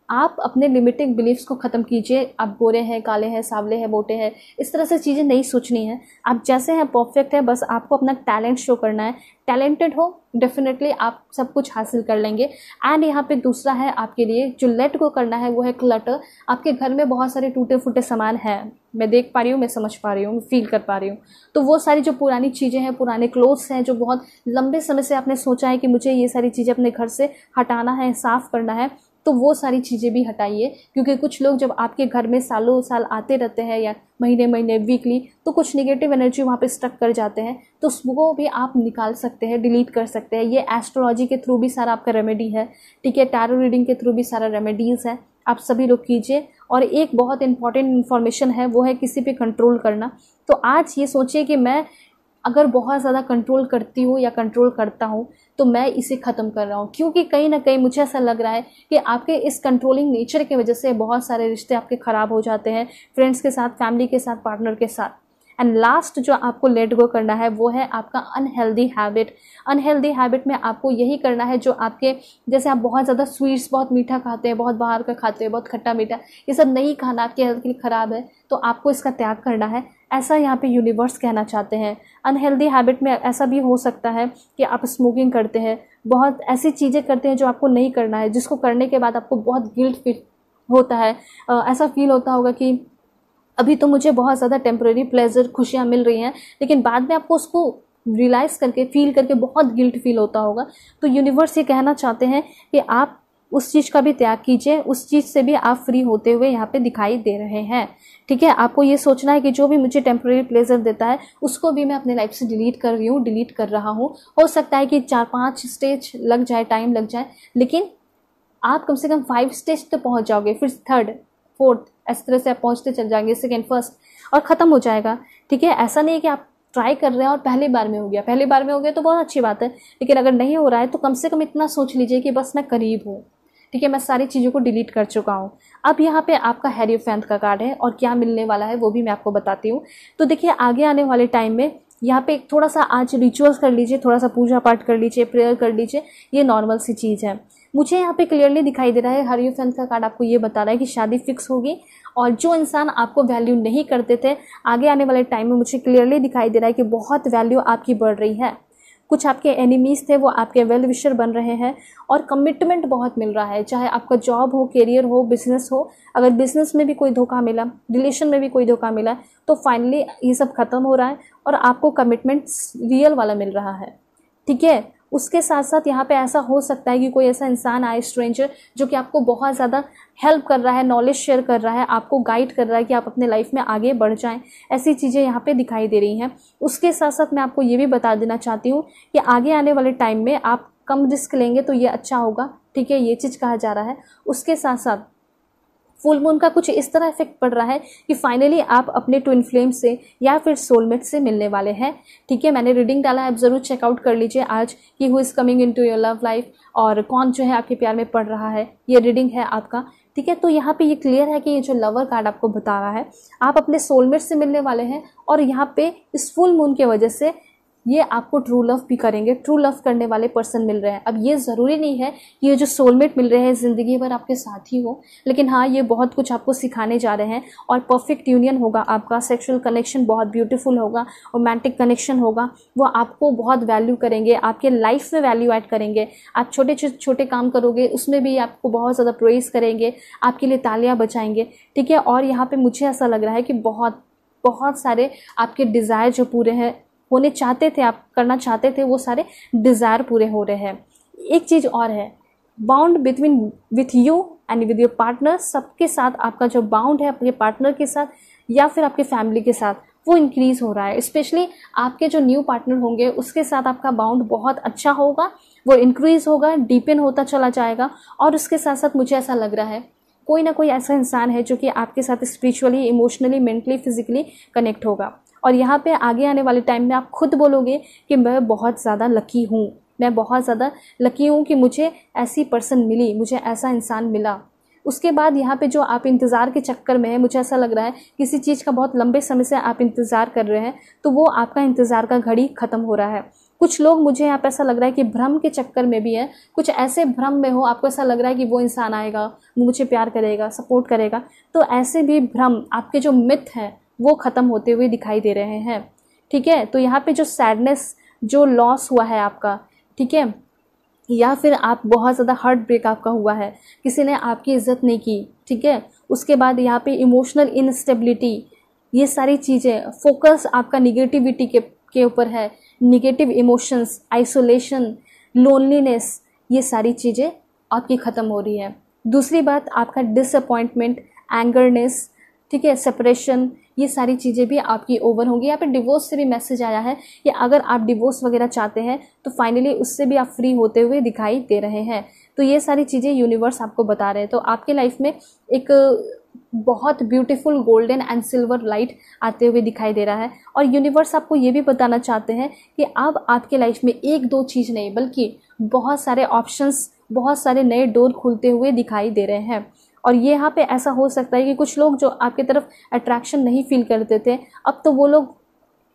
आप अपने लिमिटिंग बिलीफ्स को ख़त्म कीजिए। आप गोरे हैं, काले हैं, सांवले हैं, मोटे हैं, इस तरह से चीज़ें नहीं सोचनी है। आप जैसे हैं परफेक्ट है, बस आपको अपना टैलेंट शो करना है। टैलेंटेड हो, डेफिनेटली आप सब कुछ हासिल कर लेंगे। एंड यहाँ पे दूसरा है आपके लिए जो लेट गो करना है, वो है क्लटर। आपके घर में बहुत सारे टूटे फूटे सामान हैं, मैं देख पा रही हूँ, मैं समझ पा रही हूँ, फील कर पा रही हूँ। तो वो सारी जो पुरानी चीज़ें हैं, पुराने क्लोथ्स हैं, जो बहुत लंबे समय से आपने सोचा है कि मुझे ये सारी चीज़ें अपने घर से हटाना है, साफ़ करना है, तो वो सारी चीज़ें भी हटाइए। क्योंकि कुछ लोग जब आपके घर में सालों साल आते रहते हैं या महीने महीने वीकली, तो कुछ नेगेटिव एनर्जी वहाँ पे स्टक कर जाते हैं, तो वो भी आप निकाल सकते हैं, डिलीट कर सकते हैं। ये एस्ट्रोलॉजी के थ्रू भी सारा आपका रेमेडी है, ठीक है। टैरो रीडिंग के थ्रू भी सारा रेमेडीज़ है, आप सभी लोग कीजिए। और एक बहुत इंपॉर्टेंट इन्फॉर्मेशन है, वो है किसी पे कंट्रोल करना। तो आज ये सोचिए कि मैं अगर बहुत ज़्यादा कंट्रोल करती हूँ या कंट्रोल करता हूँ, तो मैं इसे ख़त्म कर रहा हूँ। क्योंकि कहीं ना कहीं मुझे ऐसा लग रहा है कि आपके इस कंट्रोलिंग नेचर की वजह से बहुत सारे रिश्ते आपके ख़राब हो जाते हैं, फ्रेंड्स के साथ, फैमिली के साथ, पार्टनर के साथ। एंड लास्ट जो आपको लेट गो करना है, वो है आपका अनहेल्दी हैबिट। अनहेल्दी हैबिट में आपको यही करना है जो आपके, जैसे आप बहुत ज़्यादा स्वीट्स, बहुत मीठा खाते हैं, बहुत बाहर का खाते हैं, बहुत खट्टा मीठा, ये सब नहीं खाना, आपके हेल्थ के लिए ख़राब है, तो आपको इसका त्याग करना है। ऐसा यहाँ पे यूनिवर्स कहना चाहते हैं। अनहेल्दी हैबिट में ऐसा भी हो सकता है कि आप स्मोकिंग करते हैं, बहुत ऐसी चीज़ें करते हैं जो आपको नहीं करना है, जिसको करने के बाद आपको बहुत गिल्ट फील होता है। ऐसा फील होता होगा कि अभी तो मुझे बहुत ज़्यादा टेम्परेरी प्लेजर, खुशियाँ मिल रही हैं, लेकिन बाद में आपको उसको रियलाइज़ करके, फील करके बहुत गिल्ट फील होता होगा। तो यूनिवर्स ये कहना चाहते हैं कि आप उस चीज़ का भी त्याग कीजिए, उस चीज़ से भी आप फ्री होते हुए यहाँ पे दिखाई दे रहे हैं, ठीक है। आपको ये सोचना है कि जो भी मुझे टेम्परेरी प्लेजर देता है, उसको भी मैं अपने लाइफ से डिलीट कर रही हूँ, डिलीट कर रहा हूँ। हो सकता है कि 4-5 स्टेज लग जाए, टाइम लग जाए, लेकिन आप कम से कम 5 स्टेज तक पहुँच जाओगे, फिर 3rd, 4th, इस तरह से आप पहुँचते चल जाएंगे, 2nd, 1st, और ख़त्म हो जाएगा, ठीक है। ऐसा नहीं है कि आप ट्राई कर रहे हैं और पहली बार में हो गया। पहली बार में हो गया तो बहुत अच्छी बात है, लेकिन अगर नहीं हो रहा है तो कम से कम इतना सोच लीजिए कि बस मैं करीब हूँ, ठीक है, मैं सारी चीज़ों को डिलीट कर चुका हूँ। अब यहाँ पे आपका हेरोफेंट का कार्ड है, और क्या मिलने वाला है वो भी मैं आपको बताती हूँ। तो देखिए, आगे आने वाले टाइम में यहाँ पे थोड़ा सा आज रिचुअल्स कर लीजिए, थोड़ा सा पूजा पाठ कर लीजिए, प्रेयर कर लीजिए, ये नॉर्मल सी चीज़ है। मुझे यहाँ पे क्लियरली दिखाई दे रहा है, हेरोफेंट का कार्ड आपको ये बता रहा है कि शादी फिक्स होगी, और जो इंसान आपको वैल्यू नहीं करते थे, आगे आने वाले टाइम में मुझे क्लियरली दिखाई दे रहा है कि बहुत वैल्यू आपकी बढ़ रही है। कुछ आपके एनिमीज़ थे, वो आपके वेल विशर बन रहे हैं, और कमिटमेंट बहुत मिल रहा है, चाहे आपका जॉब हो, करियर हो, बिजनेस हो। अगर बिजनेस में भी कोई धोखा मिला, रिलेशन में भी कोई धोखा मिला, तो फाइनली ये सब खत्म हो रहा है और आपको कमिटमेंट रियल वाला मिल रहा है, ठीक है। उसके साथ साथ यहाँ पे ऐसा हो सकता है कि कोई ऐसा इंसान आए, स्ट्रेंजर, जो कि आपको बहुत ज़्यादा हेल्प कर रहा है, नॉलेज शेयर कर रहा है, आपको गाइड कर रहा है कि आप अपने लाइफ में आगे बढ़ जाएं। ऐसी चीज़ें यहाँ पे दिखाई दे रही हैं। उसके साथ साथ मैं आपको ये भी बता देना चाहती हूँ कि आगे आने वाले टाइम में आप कम रिस्क लेंगे तो ये अच्छा होगा, ठीक है, ये चीज़ कहा जा रहा है। उसके साथ साथ फुल मून का कुछ इस तरह इफेक्ट पड़ रहा है कि फाइनली आप अपने ट्विन फ्लेम से या फिर सोलमेट से मिलने वाले हैं, ठीक है। मैंने रीडिंग डाला है, आप ज़रूर चेकआउट कर लीजिए आज कि who is coming into your love life, और कौन जो है आपके प्यार में पड़ रहा है। ये रीडिंग है आपका, ठीक है। तो यहाँ पे ये क्लियर है कि ये जो लवर कार्ड आपको बता रहा है, आप अपने सोलमेट से मिलने वाले हैं, और यहाँ पे इस फुल मून की वजह से ये आपको ट्रू लव भी करेंगे, ट्रू लव करने वाले पर्सन मिल रहे हैं। अब ये ज़रूरी नहीं है कि ये जो सोलमेट मिल रहे हैं ज़िंदगी भर आपके साथ ही हो, लेकिन हाँ, ये बहुत कुछ आपको सिखाने जा रहे हैं, और परफेक्ट यूनियन होगा आपका, सेक्सुअल कनेक्शन बहुत ब्यूटीफुल होगा, रोमांटिक कनेक्शन होगा, वो आपको बहुत वैल्यू करेंगे, आपके लाइफ में वैल्यू ऐड करेंगे। आप छोटे छोटे काम करोगे, उसमें भी आपको बहुत ज़्यादा प्रेज़ करेंगे, आपके लिए तालियाँ बजाएंगे, ठीक है। और यहाँ पर मुझे ऐसा लग रहा है कि बहुत सारे आपके डिज़ायर जो पूरे हैं, होने चाहते थे, आप करना चाहते थे, वो सारे डिज़ायर पूरे हो रहे हैं। एक चीज़ और है, bound between with you and with your partner, सबके साथ आपका जो बाउंड है अपने पार्टनर के साथ या फिर आपके फैमिली के साथ, वो इंक्रीज़ हो रहा है। स्पेशली आपके जो न्यू पार्टनर होंगे, उसके साथ आपका बाउंड बहुत अच्छा होगा, वो इंक्रीज़ होगा, डीपन होता चला जाएगा। और उसके साथ साथ मुझे ऐसा लग रहा है कोई ना कोई ऐसा इंसान है जो कि आपके साथ spiritually, emotionally, mentally, physically connect होगा। और यहाँ पे आगे आने वाले टाइम में आप खुद बोलोगे कि मैं बहुत ज़्यादा लकी हूँ, मैं बहुत ज़्यादा लकी हूँ कि मुझे ऐसी पर्सन मिली, मुझे ऐसा इंसान मिला। उसके बाद यहाँ पे जो आप इंतज़ार के चक्कर में है, मुझे ऐसा लग रहा है किसी चीज़ का बहुत लंबे समय से आप इंतज़ार कर रहे हैं, तो वो आपका इंतज़ार का घड़ी ख़त्म हो रहा है। कुछ लोग, मुझे यहाँ पे ऐसा लग रहा है कि भ्रम के चक्कर में भी है, कुछ ऐसे भ्रम में हो, आपको ऐसा लग रहा है कि वो इंसान आएगा, मुझे प्यार करेगा, सपोर्ट करेगा, तो ऐसे भी भ्रम, आपके जो मिथ हैं वो ख़त्म होते हुए दिखाई दे रहे हैं। ठीक है, तो यहाँ पे जो सैडनेस, जो लॉस हुआ है आपका, ठीक है, या फिर आप बहुत ज़्यादा हार्ट ब्रेक आपका हुआ है, किसी ने आपकी इज्जत नहीं की, ठीक है, उसके बाद यहाँ पे इमोशनल इनस्टेबिलिटी, ये सारी चीज़ें, फोकस आपका निगेटिविटी के ऊपर है, निगेटिव इमोशंस, आइसोलेशन, लोनलीनेस, ये सारी चीज़ें आपकी ख़त्म हो रही है। दूसरी बात, आपका डिसअपॉइंटमेंट, एंगरनेस, ठीक है, सेपरेशन, ये सारी चीज़ें भी आपकी ओवर होंगी। यहाँ पे डिवोर्स से भी मैसेज आया है कि अगर आप डिवोर्स वगैरह चाहते हैं तो फाइनली उससे भी आप फ्री होते हुए दिखाई दे रहे हैं। तो ये सारी चीज़ें यूनिवर्स आपको बता रहे हैं। तो आपके लाइफ में एक बहुत beautiful golden and silver light आते हुए दिखाई दे रहा है। और यूनिवर्स आपको ये भी बताना चाहते हैं कि अब आपके लाइफ में एक दो चीज़ नहीं बल्कि बहुत सारे ऑप्शंस, बहुत सारे नए डोर खुलते हुए दिखाई दे रहे हैं। और ये यहाँ पे ऐसा हो सकता है कि कुछ लोग जो आपकी तरफ अट्रैक्शन नहीं फील करते थे, अब तो वो लोग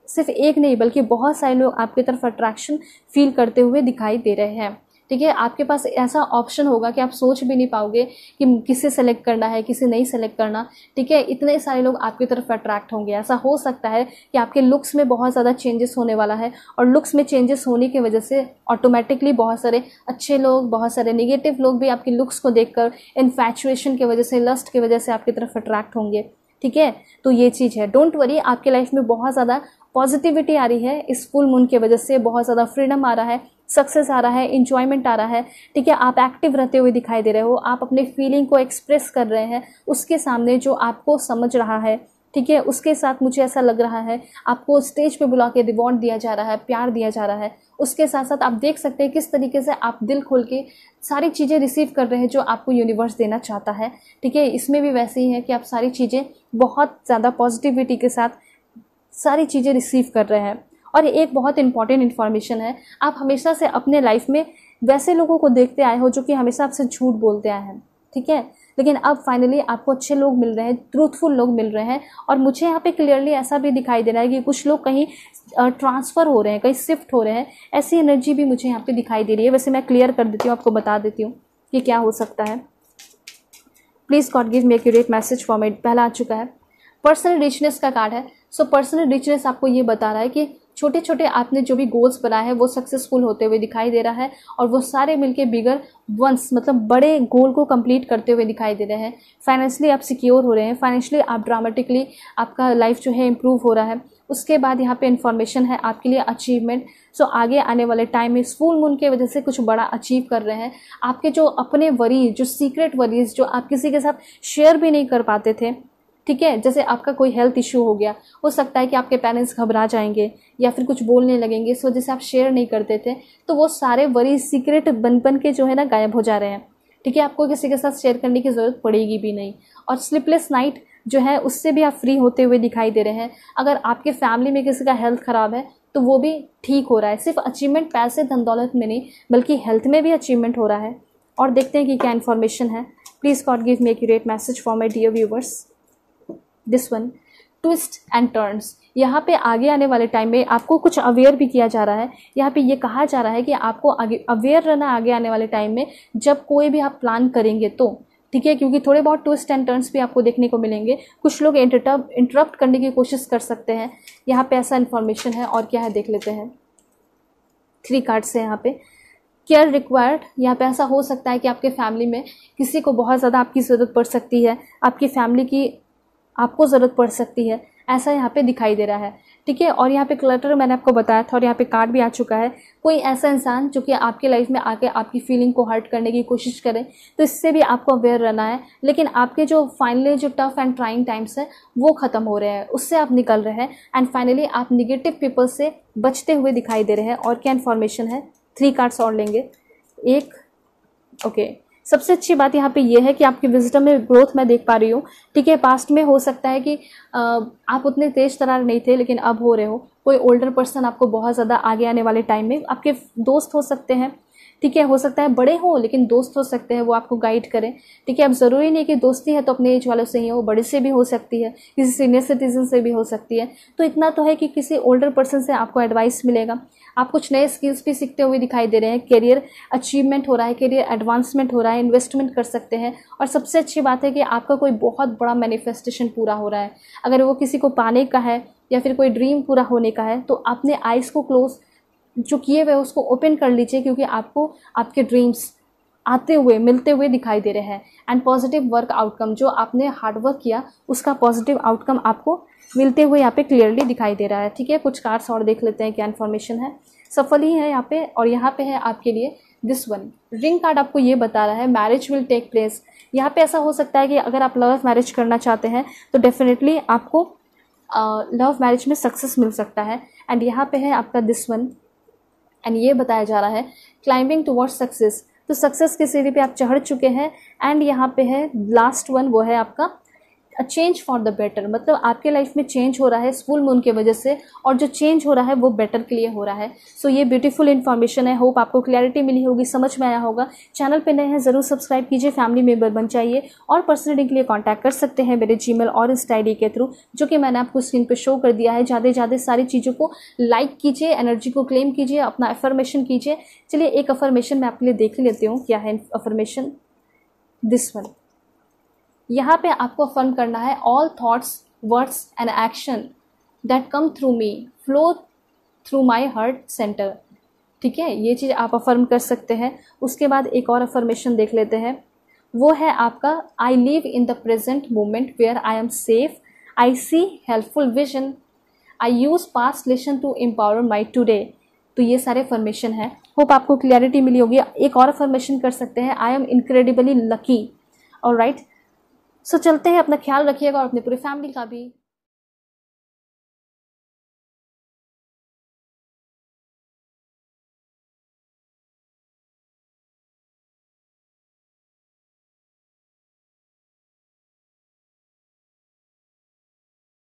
सिर्फ एक नहीं बल्कि बहुत सारे लोग आपकी तरफ अट्रैक्शन फील करते हुए दिखाई दे रहे हैं। ठीक है, आपके पास ऐसा ऑप्शन होगा कि आप सोच भी नहीं पाओगे कि किसे सेलेक्ट करना है, किसे नहीं सेलेक्ट करना। ठीक है, इतने सारे लोग आपकी तरफ अट्रैक्ट होंगे। ऐसा हो सकता है कि आपके लुक्स में बहुत ज़्यादा चेंजेस होने वाला है, और लुक्स में चेंजेस होने की वजह से ऑटोमेटिकली बहुत सारे अच्छे लोग, बहुत सारे निगेटिव लोग भी आपके लुक्स को देखकर इन्फैचुएशन की वजह से, लस्ट की वजह से आपकी तरफ अट्रैक्ट होंगे। ठीक है, तो ये चीज़ है। डोंट वरी, आपके लाइफ में बहुत ज़्यादा पॉजिटिविटी आ रही है इस फुल मून की वजह से, बहुत ज़्यादा फ्रीडम आ रहा है, सक्सेस आ रहा है, इंजॉयमेंट आ रहा है। ठीक है, आप एक्टिव रहते हुए दिखाई दे रहे हो, आप अपने फीलिंग को एक्सप्रेस कर रहे हैं उसके सामने जो आपको समझ रहा है। ठीक है, उसके साथ मुझे ऐसा लग रहा है आपको स्टेज पे बुला के रिवॉर्ड दिया जा रहा है, प्यार दिया जा रहा है। उसके साथ साथ आप देख सकते हैं किस तरीके से आप दिल खोल के सारी चीज़ें रिसीव कर रहे हैं जो आपको यूनिवर्स देना चाहता है। ठीक है, इसमें भी वैसे ही है कि आप सारी चीज़ें बहुत ज़्यादा पॉजिटिविटी के साथ सारी चीज़ें रिसीव कर रहे हैं। और एक बहुत इंपॉर्टेंट इन्फॉर्मेशन है, आप हमेशा से अपने लाइफ में वैसे लोगों को देखते आए हो जो कि हमेशा आपसे झूठ बोलते आए हैं। ठीक है, लेकिन अब फाइनली आपको अच्छे लोग मिल रहे हैं, ट्रूथफुल लोग मिल रहे हैं। और मुझे यहाँ पे क्लियरली ऐसा भी दिखाई दे रहा है कि कुछ लोग कहीं ट्रांसफ़र हो रहे हैं, कहीं शिफ्ट हो रहे हैं, ऐसी एनर्जी भी मुझे यहाँ पे दिखाई दे रही है। वैसे मैं क्लियर कर देती हूँ, आपको बता देती हूँ कि क्या हो सकता है। Please God give me accurate message for me. पहला आ चुका है, पर्सनल रिचनेस का कार्ड है। सो पर्सनल रिचनेस आपको ये बता रहा है कि छोटे छोटे आपने जो भी गोल्स बनाए हैं वो सक्सेसफुल होते हुए दिखाई दे रहा है, और वो सारे मिलके बिगर वंस, मतलब बड़े गोल को कंप्लीट करते हुए दिखाई दे रहे हैं। फाइनेंशियली आप सिक्योर हो रहे हैं, फाइनेंशियली आप ड्रामेटिकली आपका लाइफ जो है इम्प्रूव हो रहा है। उसके बाद यहाँ पे इन्फॉर्मेशन है आपके लिए अचीवमेंट। सो आगे आने वाले टाइम में फुल मून की वजह से कुछ बड़ा अचीव कर रहे हैं। आपके जो अपने वरीज, जो सीक्रेट वरीज, जो आप किसी के साथ शेयर भी नहीं कर पाते थे, ठीक है, जैसे आपका कोई हेल्थ इशू हो गया, हो सकता है कि आपके पेरेंट्स घबरा जाएंगे या फिर कुछ बोलने लगेंगे, इस वजह से आप शेयर नहीं करते थे, तो वो सारे वरीज सीक्रेट बन के जो है ना गायब हो जा रहे हैं। ठीक है, आपको किसी के साथ शेयर करने की ज़रूरत पड़ेगी भी नहीं। और स्लीपलेस नाइट जो है उससे भी आप फ्री होते हुए दिखाई दे रहे हैं। अगर आपके फैमिली में किसी का हेल्थ ख़राब है तो वो भी ठीक हो रहा है। सिर्फ अचीवमेंट पैसे धन दौलत में नहीं बल्कि हेल्थ में भी अचीवमेंट हो रहा है। और देखते हैं कि क्या इन्फॉर्मेशन है। Please God give me accurate message for my dear viewers. This one, twist and turns. यहाँ पे आगे आने वाले टाइम में आपको कुछ अवेयर भी किया जा रहा है। यहाँ पे ये कहा जा रहा है कि आपको आगे अवेयर रहना आगे आने वाले टाइम में, जब कोई भी आप प्लान करेंगे तो। ठीक है, क्योंकि थोड़े बहुत ट्विस्ट एंड टर्न्स भी आपको देखने को मिलेंगे। कुछ लोग इंटरप्ट करने की कोशिश कर सकते हैं। यहाँ पे ऐसा इन्फॉर्मेशन है। और क्या है देख लेते हैं। 3 कार्ड्स है यहाँ पे। केयर रिक्वायर्ड, यहाँ पे ऐसा हो सकता है कि आपके फैमिली में किसी को बहुत ज़्यादा आपकी ज़रूरत पड़ सकती है, आपकी फैमिली की आपको ज़रूरत पड़ सकती है, ऐसा यहाँ पे दिखाई दे रहा है। ठीक है, और यहाँ पे क्लटर मैंने आपको बताया था, और यहाँ पे कार्ड भी आ चुका है। कोई ऐसा इंसान जो कि आपके लाइफ में आके आपकी फीलिंग को हर्ट करने की कोशिश करे, तो इससे भी आपको अवेयर रहना है। लेकिन आपके जो फाइनली जो टफ एंड ट्राइंग टाइम्स है वो ख़त्म हो रहे हैं, उससे आप निकल रहे हैं, एंड फाइनली आप निगेटिव पीपल से बचते हुए दिखाई दे रहे हैं। और क्या इन्फॉर्मेशन है, 3 कार्ड्स और लेंगे। एक, ओके, सबसे अच्छी बात यहाँ पे ये है कि आपकी विजडम में ग्रोथ मैं देख पा रही हूँ। ठीक है, पास्ट में हो सकता है कि आप उतने तेज तरार नहीं थे लेकिन अब हो रहे हो। कोई ओल्डर पर्सन आपको बहुत ज़्यादा आगे आने वाले टाइम में, आपके दोस्त हो सकते हैं। ठीक है, हो सकता है बड़े हो लेकिन दोस्त हो सकते हैं, वो आपको गाइड करें। ठीक है, अब ज़रूरी नहीं कि दोस्ती है तो अपने एज वालों से ही हो, बड़े से भी हो सकती है, किसी सीनियर सिटीजन से भी हो सकती है। तो इतना तो है कि किसी ओल्डर पर्सन से आपको एडवाइस मिलेगा, आप कुछ नए स्किल्स भी सीखते हुए दिखाई दे रहे हैं, करियर अचीवमेंट हो रहा है, करियर एडवांसमेंट हो रहा है, इन्वेस्टमेंट कर सकते हैं। और सबसे अच्छी बात है कि आपका कोई बहुत बड़ा मैनिफेस्टेशन पूरा हो रहा है। अगर वो किसी को पाने का है या फिर कोई ड्रीम पूरा होने का है तो अपने आइज़ को क्लोज जो किए हुए उसको ओपन कर लीजिए, क्योंकि आपको आपके ड्रीम्स आते हुए मिलते हुए दिखाई दे रहे हैं। एंड पॉजिटिव वर्क आउटकम, जो आपने हार्डवर्क किया उसका पॉजिटिव आउटकम आपको मिलते हुए यहाँ पे क्लियरली दिखाई दे रहा है। ठीक है, कुछ कार्ड्स और देख लेते हैं क्या इन्फॉर्मेशन है। सफल ही है यहाँ पे, और यहाँ पे है आपके लिए दिस वन रिंग कार्ड। आपको ये बता रहा है मैरिज विल टेक प्लेस। यहाँ पे ऐसा हो सकता है कि अगर आप लव मैरिज करना चाहते हैं तो डेफिनेटली आपको लव मैरिज में सक्सेस मिल सकता है। एंड यहाँ पे है आपका दिस वन, एंड ये बताया जा रहा है क्लाइंबिंग टुवर्ड्स सक्सेस। तो सक्सेस की सीढ़ी पे आप चढ़ चुके हैं। एंड यहाँ पे है लास्ट वन, वो है आपका a change for the better. मतलब आपके लाइफ में चेंज हो रहा है इस फुल मून की वजह से, और जो चेंज हो रहा है वो बेटर के लिए हो रहा है। सो ये ब्यूटीफुल इन्फॉर्मेशन है। होप आपको क्लैरिटी मिली होगी, समझ में आया होगा। चैनल पे नए हैं ज़रूर सब्सक्राइब कीजिए, फैमिली मेम्बर बन जाइए, और पर्सनल रीडिंग के लिए कॉन्टैक्ट कर सकते हैं मेरे जीमेल और इंस्टा आईडी के थ्रू, जो कि मैंने आपको स्क्रीन पर शो कर दिया है। ज़्यादा ज़्यादा सारी चीज़ों को लाइक कीजिए, एनर्जी को क्लेम कीजिए, अपना अफर्मेशन कीजिए। चलिए एक अफर्मेशन मैं आपके लिए देख लेती हूँ क्या है अफर्मेशन। दिस वन, यहाँ पे आपको अफर्म करना है all thoughts words and action that come through me flow through my heart centre. ठीक है, ये चीज़ आप अफर्म कर सकते हैं। उसके बाद एक और अफर्मेशन देख लेते हैं, वो है आपका I live in the present moment where I am safe, I see helpful vision, I use past lesson to empower my today. तो ये सारे अफर्मेशन हैं। होप आपको क्लैरिटी मिली होगी। एक और अफर्मेशन कर सकते हैं, I am incredibly lucky. Alright, so चलते हैं, अपना ख्याल रखिएगा और अपने पूरी फैमिली का भी।